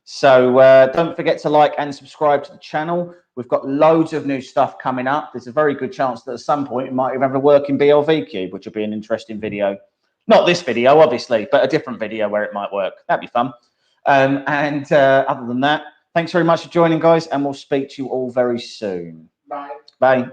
So don't forget to like and subscribe to the channel. We've got loads of new stuff coming up. There's a very good chance that at some point we might even have a working BLV Cube, which will be an interesting video. Not this video, obviously, but a different video where it might work. That'd be fun. Other than that, thanks very much for joining, guys, and we'll speak to you all very soon. Bye. Bye.